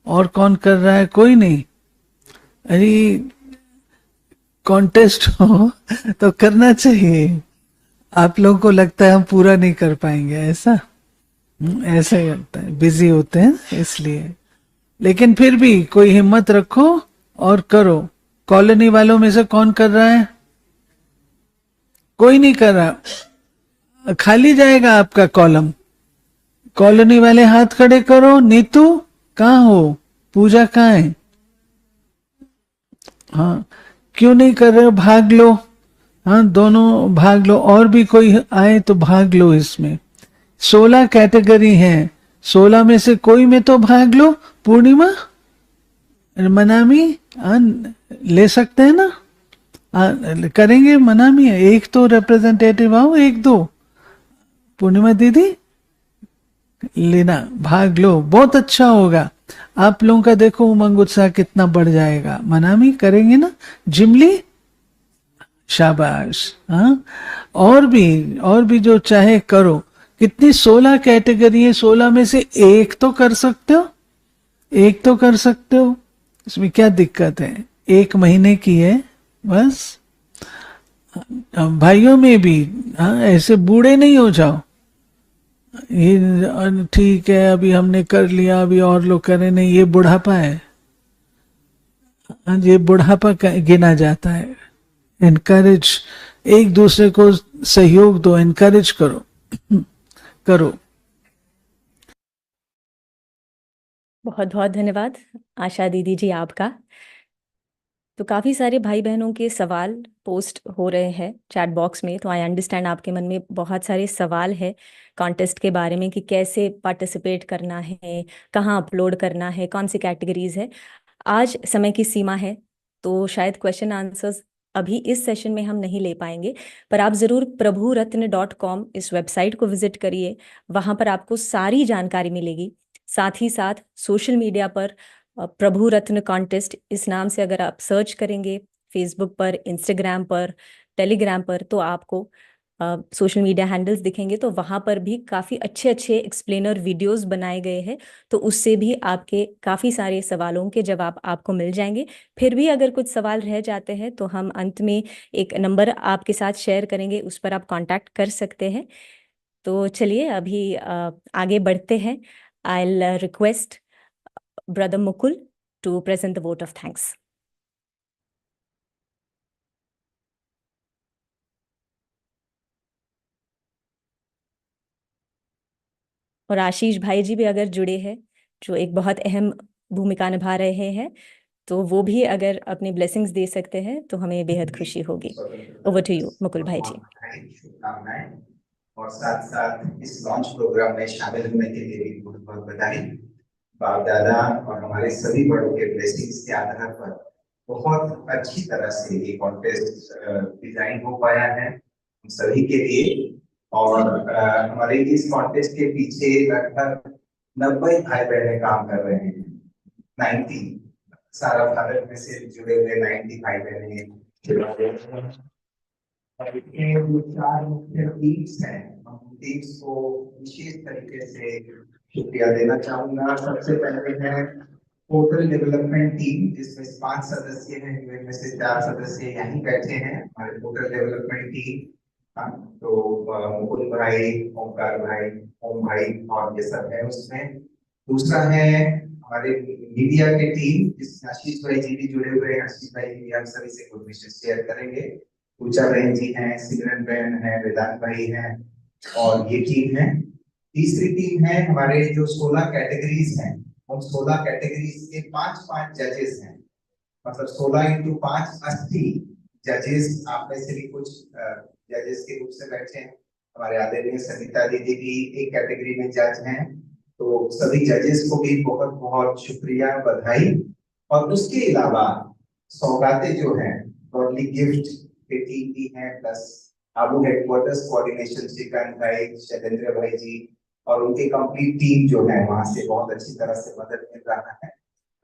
कौन कर रहा है? कोई नहीं। अरे कॉन्टेस्ट हो तो करना चाहिए। आप लोगों को लगता है हम पूरा नहीं कर पाएंगे, ऐसा ऐसा ही लगता है, बिजी होते हैं इसलिए। लेकिन फिर भी कोई हिम्मत रखो और करो। कॉलोनी वालों में से कौन कर रहा है? कोई नहीं कर रहा, खाली जाएगा आपका कॉलम। कॉलोनी वाले हाथ खड़े करो। नीतू कहाँ हो? पूजा कहाँ है? हाँ, क्यों नहीं कर रहे हो? भाग लो। हाँ, दोनों भाग लो। और भी कोई आए तो भाग लो। इसमें 16 कैटेगरी हैं, 16 में से कोई में तो भाग लो। पूर्णिमा, मनामी ले सकते हैं ना? करेंगे। मनामी है, एक तो रिप्रेजेंटेटिव आओ, एक दो। पूर्णिमा दीदी लेना, भाग लो, बहुत अच्छा होगा। आप लोगों का देखो उमंग उत्साह कितना बढ़ जाएगा। मनामी करेंगे ना? जिमली, शाबाश। हाँ, और भी जो चाहे करो। कितनी 16 कैटेगरी है, 16 में से एक तो कर सकते हो, एक तो कर सकते हो। इसमें क्या दिक्कत है? 1 महीने की है बस। भाइयों में भी हाँ, ऐसे बूढ़े नहीं हो जाओ। ये ठीक है, अभी हमने कर लिया, अभी और लोग करें नहीं, ये बुढ़ापा है। ये बुढ़ापा गिना जाता है। एनकरेज, एक दूसरे को सहयोग दो, एनकरेज करो करो। बहुत बहुत धन्यवाद आशा दीदी जी आपका। तो काफ़ी सारे भाई बहनों के सवाल पोस्ट हो रहे हैं चैट बॉक्स में, तो आई अंडरस्टैंड आपके मन में बहुत सारे सवाल है कॉन्टेस्ट के बारे में कि कैसे पार्टिसिपेट करना है, कहाँ अपलोड करना है, कौन सी कैटेगरीज है। आज समय की सीमा है, तो शायद क्वेश्चन आंसर्स अभी इस सेशन में हम नहीं ले पाएंगे, पर आप ज़रूर prabhuratna.com इस वेबसाइट को विजिट करिए। वहाँ पर आपको सारी जानकारी मिलेगी। साथ ही साथ सोशल मीडिया पर प्रभु रत्न कॉन्टेस्ट इस नाम से अगर आप सर्च करेंगे फेसबुक पर, इंस्टाग्राम पर, टेलीग्राम पर, तो आपको सोशल मीडिया हैंडल्स दिखेंगे। तो वहाँ पर भी काफ़ी अच्छे अच्छे एक्सप्लेनर वीडियोस बनाए गए हैं, तो उससे भी आपके काफ़ी सारे सवालों के जवाब आपको मिल जाएंगे। फिर भी अगर कुछ सवाल रह जाते हैं तो हम अंत में एक नंबर आपके साथ शेयर करेंगे, उस पर आप कांटेक्ट कर सकते हैं। तो चलिए अभी आगे बढ़ते हैं। I'll request Brother Mukul to present the vote of thanks. और आशीष भाई जी भी अगर जुड़े हैं, जो एक बहुत अहम भूमिका निभा रहे हैं, तो वो भी अगर अपनी ब्लेसिंग्स दे सकते हैं तो हमें बेहद खुशी होगी। ओवर टू यू मुकुल भाई जी। शुभकामनाएं और साथ साथ इस लॉन्च प्रोग्राम में शामिल होने के लिए भी बहुत बहुत बधाई। बाप दादा और हमारे सभी बड़ों के ब्लेसिंग्स के आधार पर बहुत अच्छी तरह से ये कॉन्टेस्ट डिजाइन हो पाया है हम सभी के लिए। और हमारे इस कॉन्टेस्ट के पीछे लगभग 90 भाई बहने काम कर रहे हैं। 90 सारा भारत में से जुड़े हुए 90 भाई बहने चार मुख्य टीम्स हैं। टीम्स को विशेष तरीके से शुक्रिया देना चाहूंगा। सबसे पहले है पोर्टल डेवलपमेंट टीम, जिसमें 5 सदस्य हैं, जिनमें से 4 सदस्य यहीं बैठे हैं हमारे पोर्टल डेवलपमेंट टीम। तो मुकुल भाई, ओमकार भाई, ओम भाई और ये सब है उसमें। दूसरा है हमारे मीडिया के टीम, जिसमें आशीष भाई जी भी जुड़े हुए हैं। आशीष भाई जी हम सभी से कुछ विशेष शेयर करेंगे। पूजा बहन जी हैं, सिमरन बहन है, वेदांत भाई हैं और ये टीम है। तीसरी टीम है हमारे जो 16 कैटेगरीज हैं उन 16 कैटेगरीज के 5-5 जजेस हैं, मतलब 16 इंटू 5 80 जजेस। आप में से भी कुछ जजेस के रूप से बैठे हैं। हमारे आदरणीय सविता दीदी भी एक कैटेगरी में जज हैं, तो सभी जजेस को भी बहुत बहुत शुक्रिया, बधाई। और उसके अलावा सौगातें जो हैं, गॉडली गिफ्ट की टीम भी है, plus Abu headquarters coordination Shrikant भाई, शैलेंद्र भाई जी और उनकी कंप्लीट टीम जो है वहां से बहुत अच्छी तरह से मदद मिल रहा है।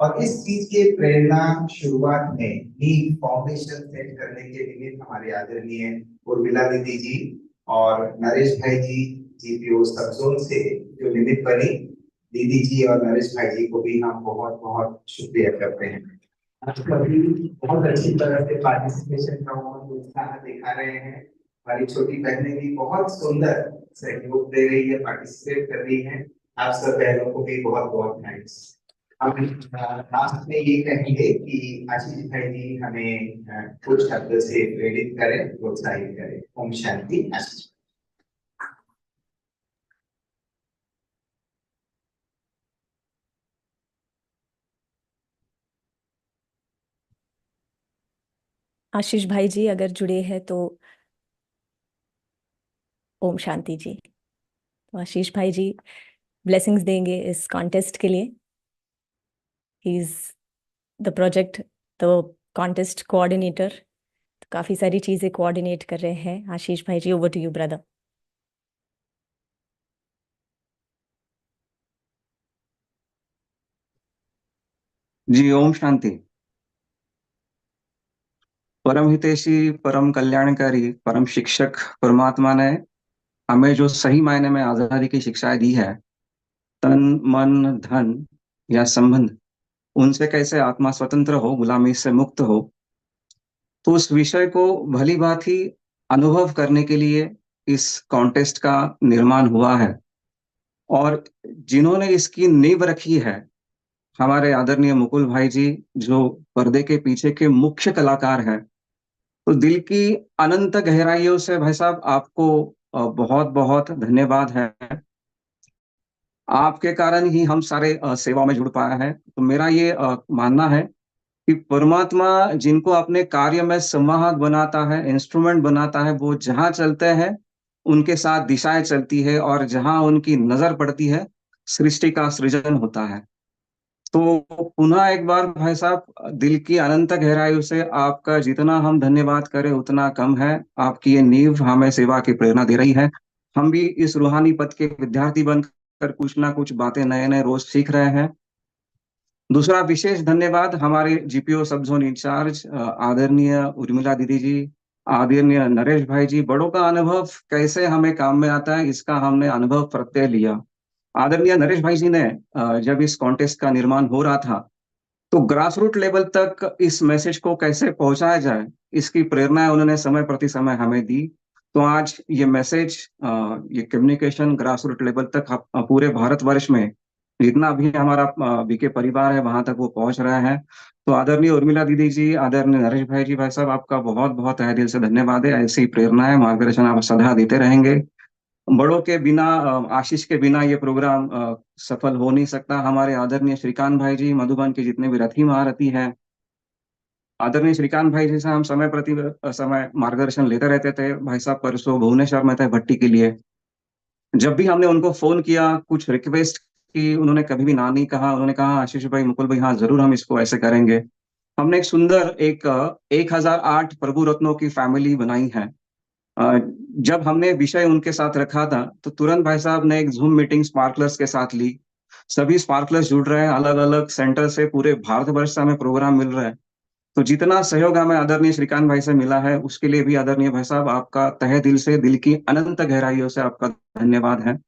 और इस चीज के प्रेरणा शुरुआत में ही फाउंडेशन सेट करने के निमित्त हमारे आदरणीय उर्मिला दीदी जी और नरेश भाई जी जीपीओ सब जोन से जो निमित्त बनी, दीदी जी और नरेश भाई जी को भी हम बहुत बहुत शुक्रिया करते हैं। आप सभी बहुत अच्छी तरह से पार्टिसिपेशन का उत्साह दिखा रहे हैं। हमारी छोटी बहनें भी बहुत सुंदर सहयोग दे रही है, पार्टिसिपेट कर रही है। आप सब बहनों को भी बहुत बहुत थैंक्स। हम लास्ट में ये कहेंगे कि आशीष भाई जी हमें कुछ शब्द से प्रेरित करें, प्रोत्साहित करें। ओम शांति। आशीष। आशीष भाई जी अगर जुड़े हैं तो ओम शांति जी। तो आशीष भाई जी ब्लेसिंग्स देंगे इस कॉन्टेस्ट के लिए। He is the project the contest coordinator, काफी सारी चीजें कोऑर्डिनेट कर रहे हैं। आशीष भाई जी, ओवर टू यू ब्रदर। जी ओम शांति। परम हितैषी, परम कल्याणकारी, परम शिक्षक परमात्मा ने हमें जो सही मायने में आजादी की शिक्षाएं दी है, तन मन धन या संबंध, उनसे कैसे आत्मा स्वतंत्र हो, गुलामी से मुक्त हो, तो उस विषय को भली भांति ही अनुभव करने के लिए इस कॉन्टेस्ट का निर्माण हुआ है। और जिन्होंने इसकी नींव रखी है, हमारे आदरणीय मुकुल भाई जी, जो पर्दे के पीछे के मुख्य कलाकार हैं। तो दिल की अनंत गहराइयों से भाई साहब आपको बहुत बहुत धन्यवाद है। आपके कारण ही हम सारे सेवा में जुड़ पाया है। तो मेरा ये मानना है कि परमात्मा जिनको अपने कार्य में संवाहक बनाता है, इंस्ट्रूमेंट बनाता है, वो जहां चलते हैं उनके साथ दिशाएं चलती है, और जहां उनकी नजर पड़ती है सृष्टि का सृजन होता है। तो पुनः एक बार भाई साहब, दिल की अनंत गहराइयों से आपका जितना हम धन्यवाद करें उतना कम है। आपकी ये नींव हमें सेवा की प्रेरणा दे रही है। हम भी इस रूहानी पथ के विद्यार्थी बनकर कुछ ना कुछ बातें नए नए रोज सीख रहे हैं। दूसरा विशेष धन्यवाद हमारे जीपीओ सब जोन इंचार्ज आदरणीय उर्मिला दीदी जी, आदरणीय नरेश भाई जी। बड़ों का अनुभव कैसे हमें काम में आता है, इसका हमने अनुभव प्रत्यय लिया। आदरणीय नरेश भाई जी ने जब इस कॉन्टेस्ट का निर्माण हो रहा था, तो ग्रास रूट लेवल तक इस मैसेज को कैसे पहुंचाया जाए, इसकी प्रेरणाएं उन्होंने समय प्रति समय हमें दी। तो आज ये मैसेज, ये कम्युनिकेशन ग्रास रूट लेवल तक पूरे भारतवर्ष में जितना भी हमारा बीके परिवार है वहां तक वो पहुंच रहा है। तो आदरणीय उर्मिला दीदी जी, आदरणीय नरेश भाई जी, भाई साहब, आपका बहुत बहुत तहे दिल से धन्यवाद है। ऐसी प्रेरणाएं, मार्गदर्शन आप सदा देते रहेंगे। बड़ों के बिना, आशीष के बिना ये प्रोग्राम सफल हो नहीं सकता। हमारे आदरणीय श्रीकांत भाई जी, मधुबन के जितने भी रथी महारथी हैं, आदरणीय श्रीकांत भाई जी से हम समय प्रति समय मार्गदर्शन लेते रहते थे। भाई साहब परसों भुवनेश्वर में थे भट्टी के लिए, जब भी हमने उनको फोन किया, कुछ रिक्वेस्ट की, उन्होंने कभी भी ना नहीं कहा। उन्होंने कहा आशीष भाई, मुकुल भाई, हाँ जरूर हम इसको ऐसे करेंगे। हमने एक सुंदर 1008 प्रभु रत्नों की फैमिली बनाई है। जब हमने विषय उनके साथ रखा था, तो तुरंत भाई साहब ने एक जूम मीटिंग स्पार्कलर्स के साथ ली। सभी स्पार्कलर्स जुड़ रहे हैं, अलग अलग सेंटर से पूरे भारतवर्ष से हमें प्रोग्राम मिल रहा है। तो जितना सहयोग हमें आदरणीय श्रीकांत भाई से मिला है, उसके लिए भी आदरणीय भाई साहब आपका तहे दिल से, दिल की अनंत गहराइयों से आपका धन्यवाद है।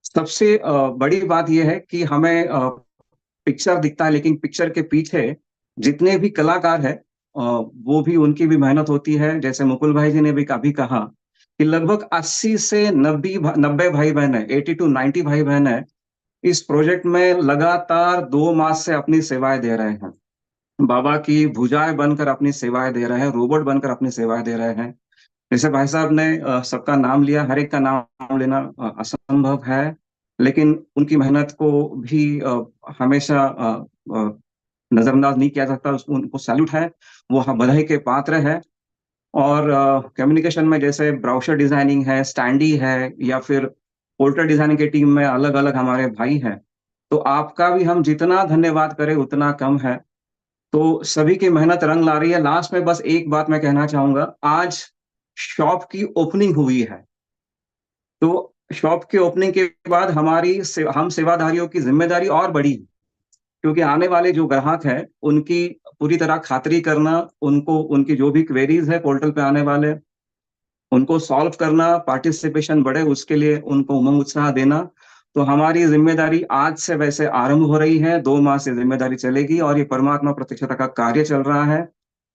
सबसे बड़ी बात यह है कि हमें पिक्चर दिखता है, लेकिन पिक्चर के पीछे जितने भी कलाकार हैं, वो भी, उनकी भी मेहनत होती है। जैसे मुकुल भाई जी ने भी कभी कहा कि लगभग 80 से 90 भाई बहन है, 80 to 90 भाई बहन है, इस प्रोजेक्ट में लगातार 2 मास से अपनी सेवाएं दे रहे हैं। बाबा की भुजाएं बनकर अपनी सेवाएं दे रहे हैं, रोबोट बनकर अपनी सेवाएं दे रहे हैं। जैसे भाई साहब ने सबका नाम लिया, हर एक का नाम लेना असंभव है। लेकिन उनकी मेहनत को भी हमेशा नजरअंदाज नहीं किया सकता। उनको सैल्यूट है, वो बधाई के पात्र है। और कम्युनिकेशन में जैसे ब्राउशर डिजाइनिंग है, स्टैंडी है, या फिर पोर्टर डिजाइनिंग की टीम में अलग अलग हमारे भाई हैं, तो आपका भी हम जितना धन्यवाद करें उतना कम है। तो सभी की मेहनत रंग ला रही है। लास्ट में बस एक बात मैं कहना चाहूंगा, आज शॉप की ओपनिंग हुई है, तो शॉप के ओपनिंग के बाद हम सेवाधारियों की जिम्मेदारी और बढ़ी, क्योंकि आने वाले जो ग्राहक हैं उनकी पूरी तरह खातिरी करना, उनको उनकी जो भी क्वेरीज है पोर्टल पे आने वाले, उनको सॉल्व करना, पार्टिसिपेशन बढ़े उसके लिए उनको उमंग उत्साह देना। तो हमारी जिम्मेदारी आज से वैसे आरंभ हो रही है, 2 माह से जिम्मेदारी चलेगी, और ये परमात्मा प्रत्यक्षता का कार्य चल रहा है।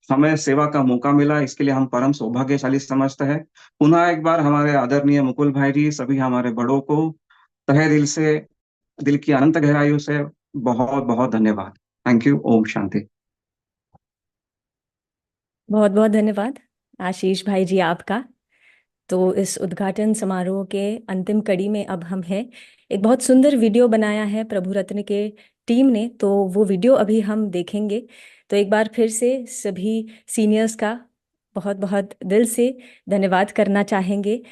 हमें सेवा का मौका मिला, इसके लिए हम परम सौभाग्यशाली समझते हैं। पुनः एक बार हमारे आदरणीय मुकुल भाई जी, सभी हमारे बड़ों को तहे दिल से, दिल की अनंत गहराइयों से बहुत बहुत धन्यवाद। Thank you. ओम शांति। बहुत बहुत धन्यवाद आशीष भाई जी आपका। तो इस उद्घाटन समारोह के अंतिम कड़ी में अब हम हैं। एक बहुत सुंदर वीडियो बनाया है प्रभु रत्न के टीम ने, तो वो वीडियो अभी हम देखेंगे। तो एक बार फिर से सभी सीनियर्स का बहुत बहुत दिल से धन्यवाद करना चाहेंगे,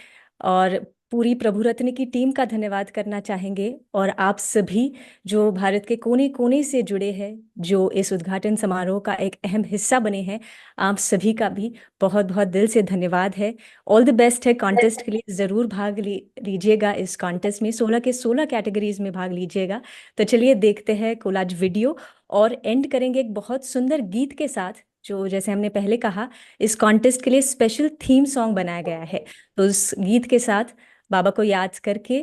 और पूरी प्रभु रत्न की टीम का धन्यवाद करना चाहेंगे, और आप सभी जो भारत के कोने कोने से जुड़े हैं, जो इस उद्घाटन समारोह का एक अहम हिस्सा बने हैं, आप सभी का भी बहुत बहुत दिल से धन्यवाद है। ऑल द बेस्ट है कॉन्टेस्ट के लिए। ज़रूर भाग लीजिएगा इस कॉन्टेस्ट में, 16 के 16 कैटेगरीज में भाग लीजिएगा। तो चलिए देखते हैं कोलाज वीडियो, और एंड करेंगे एक बहुत सुंदर गीत के साथ, जो जैसे हमने पहले कहा इस कॉन्टेस्ट के लिए स्पेशल थीम सॉन्ग बनाया गया है। तो उस गीत के साथ बाबा को याद करके,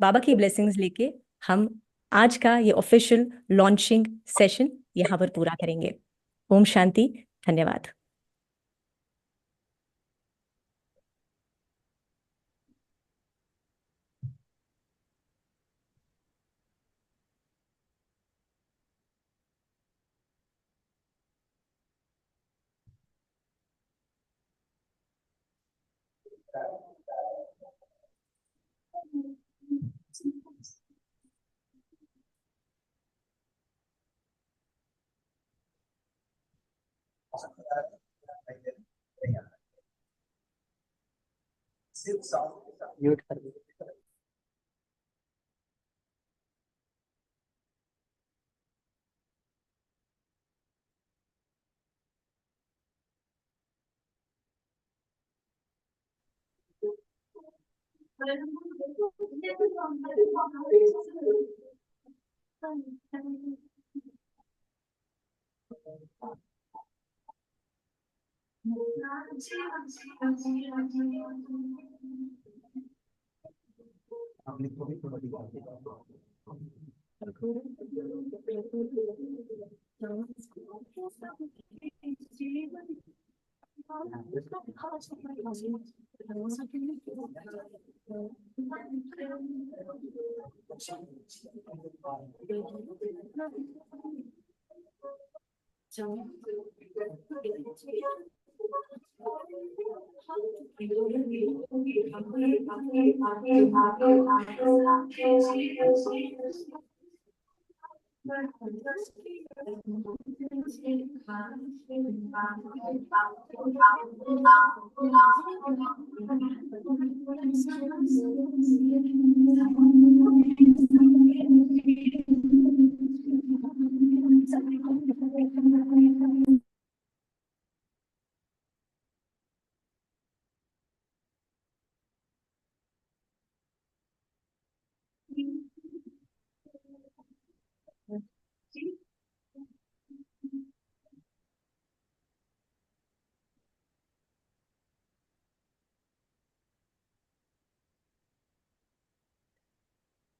बाबा की ब्लेसिंग्स लेके, हम आज का ये ऑफिशियल लॉन्चिंग सेशन यहाँ पर पूरा करेंगे। ओम शांति। धन्यवाद। म्यूट कर दीजिए।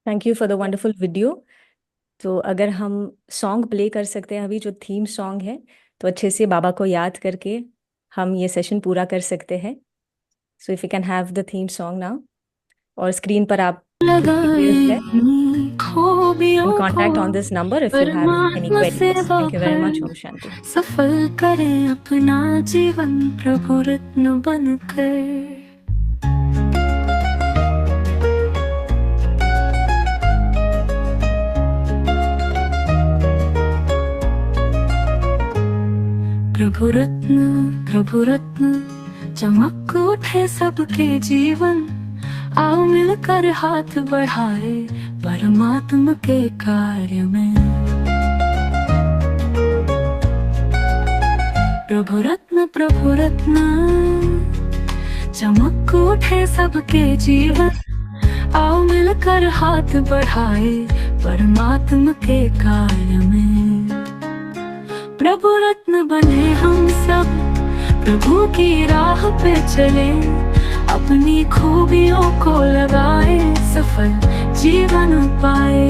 Thank you for the wonderful video. तो अगर हम सॉन्ग प्ले कर सकते हैं अभी, जो थीम सॉन्ग है, तो अच्छे से बाबा को याद करके हम ये सेशन पूरा कर सकते हैं। So if you can have the theme song now, और स्क्रीन पर आप contact on this number if you have any queries. Thank you very much. ओम शांति। सफल करें अपना जीवन प्रभु रत्न बनकर। प्रभु रत्न चमक उठे सबके जीवन, आओ मिलकर हाथ बढ़ाए परमात्मा के कार्य में। प्रभु रत्न चमक उठे सबके जीवन, आओ मिलकर हाथ बढ़ाए परमात्मा के कार्य में। प्रभु रत्न बने हम सब, प्रभु की राह पे चले, अपनी खूबियों को लगाए, सफल जीवन पाए।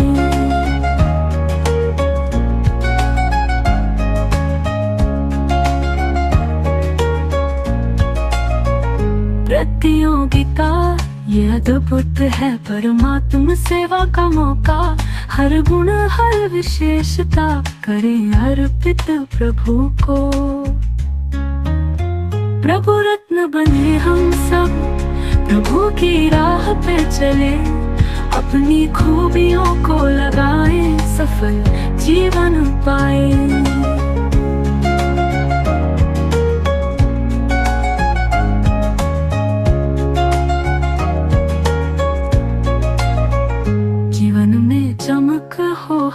प्रतियोगिता ये अद्भुत है परमात्मा सेवा का मौका, हर गुण हर विशेषता करें अर्पित प्रभु को। प्रभु रत्न बने हम सब, प्रभु की राह पे चले, अपनी खूबियों को लगाए, सफल जीवन पाए।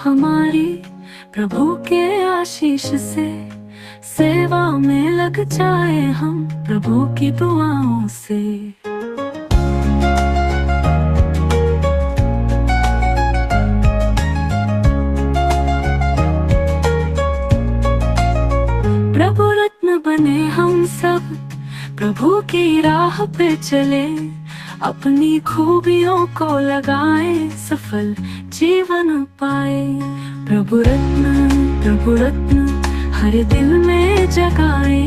हमारी प्रभु के आशीष से, सेवा में लग जाए हम प्रभु की दुआओं से। प्रभु रत्न बने हम सब, प्रभु की राह पे चले, अपनी खूबियों को लगाए, सफल जीवन पाए। प्रभु रत्न हर दिल में जगाए,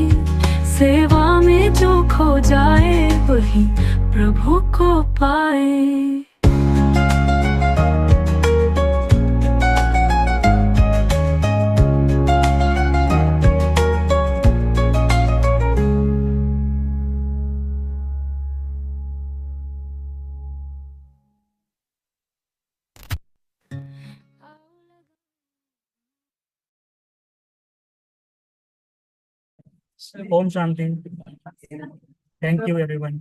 सेवा में जो खो जाए वही प्रभु को पाए। ओम शांति। Thank you everyone.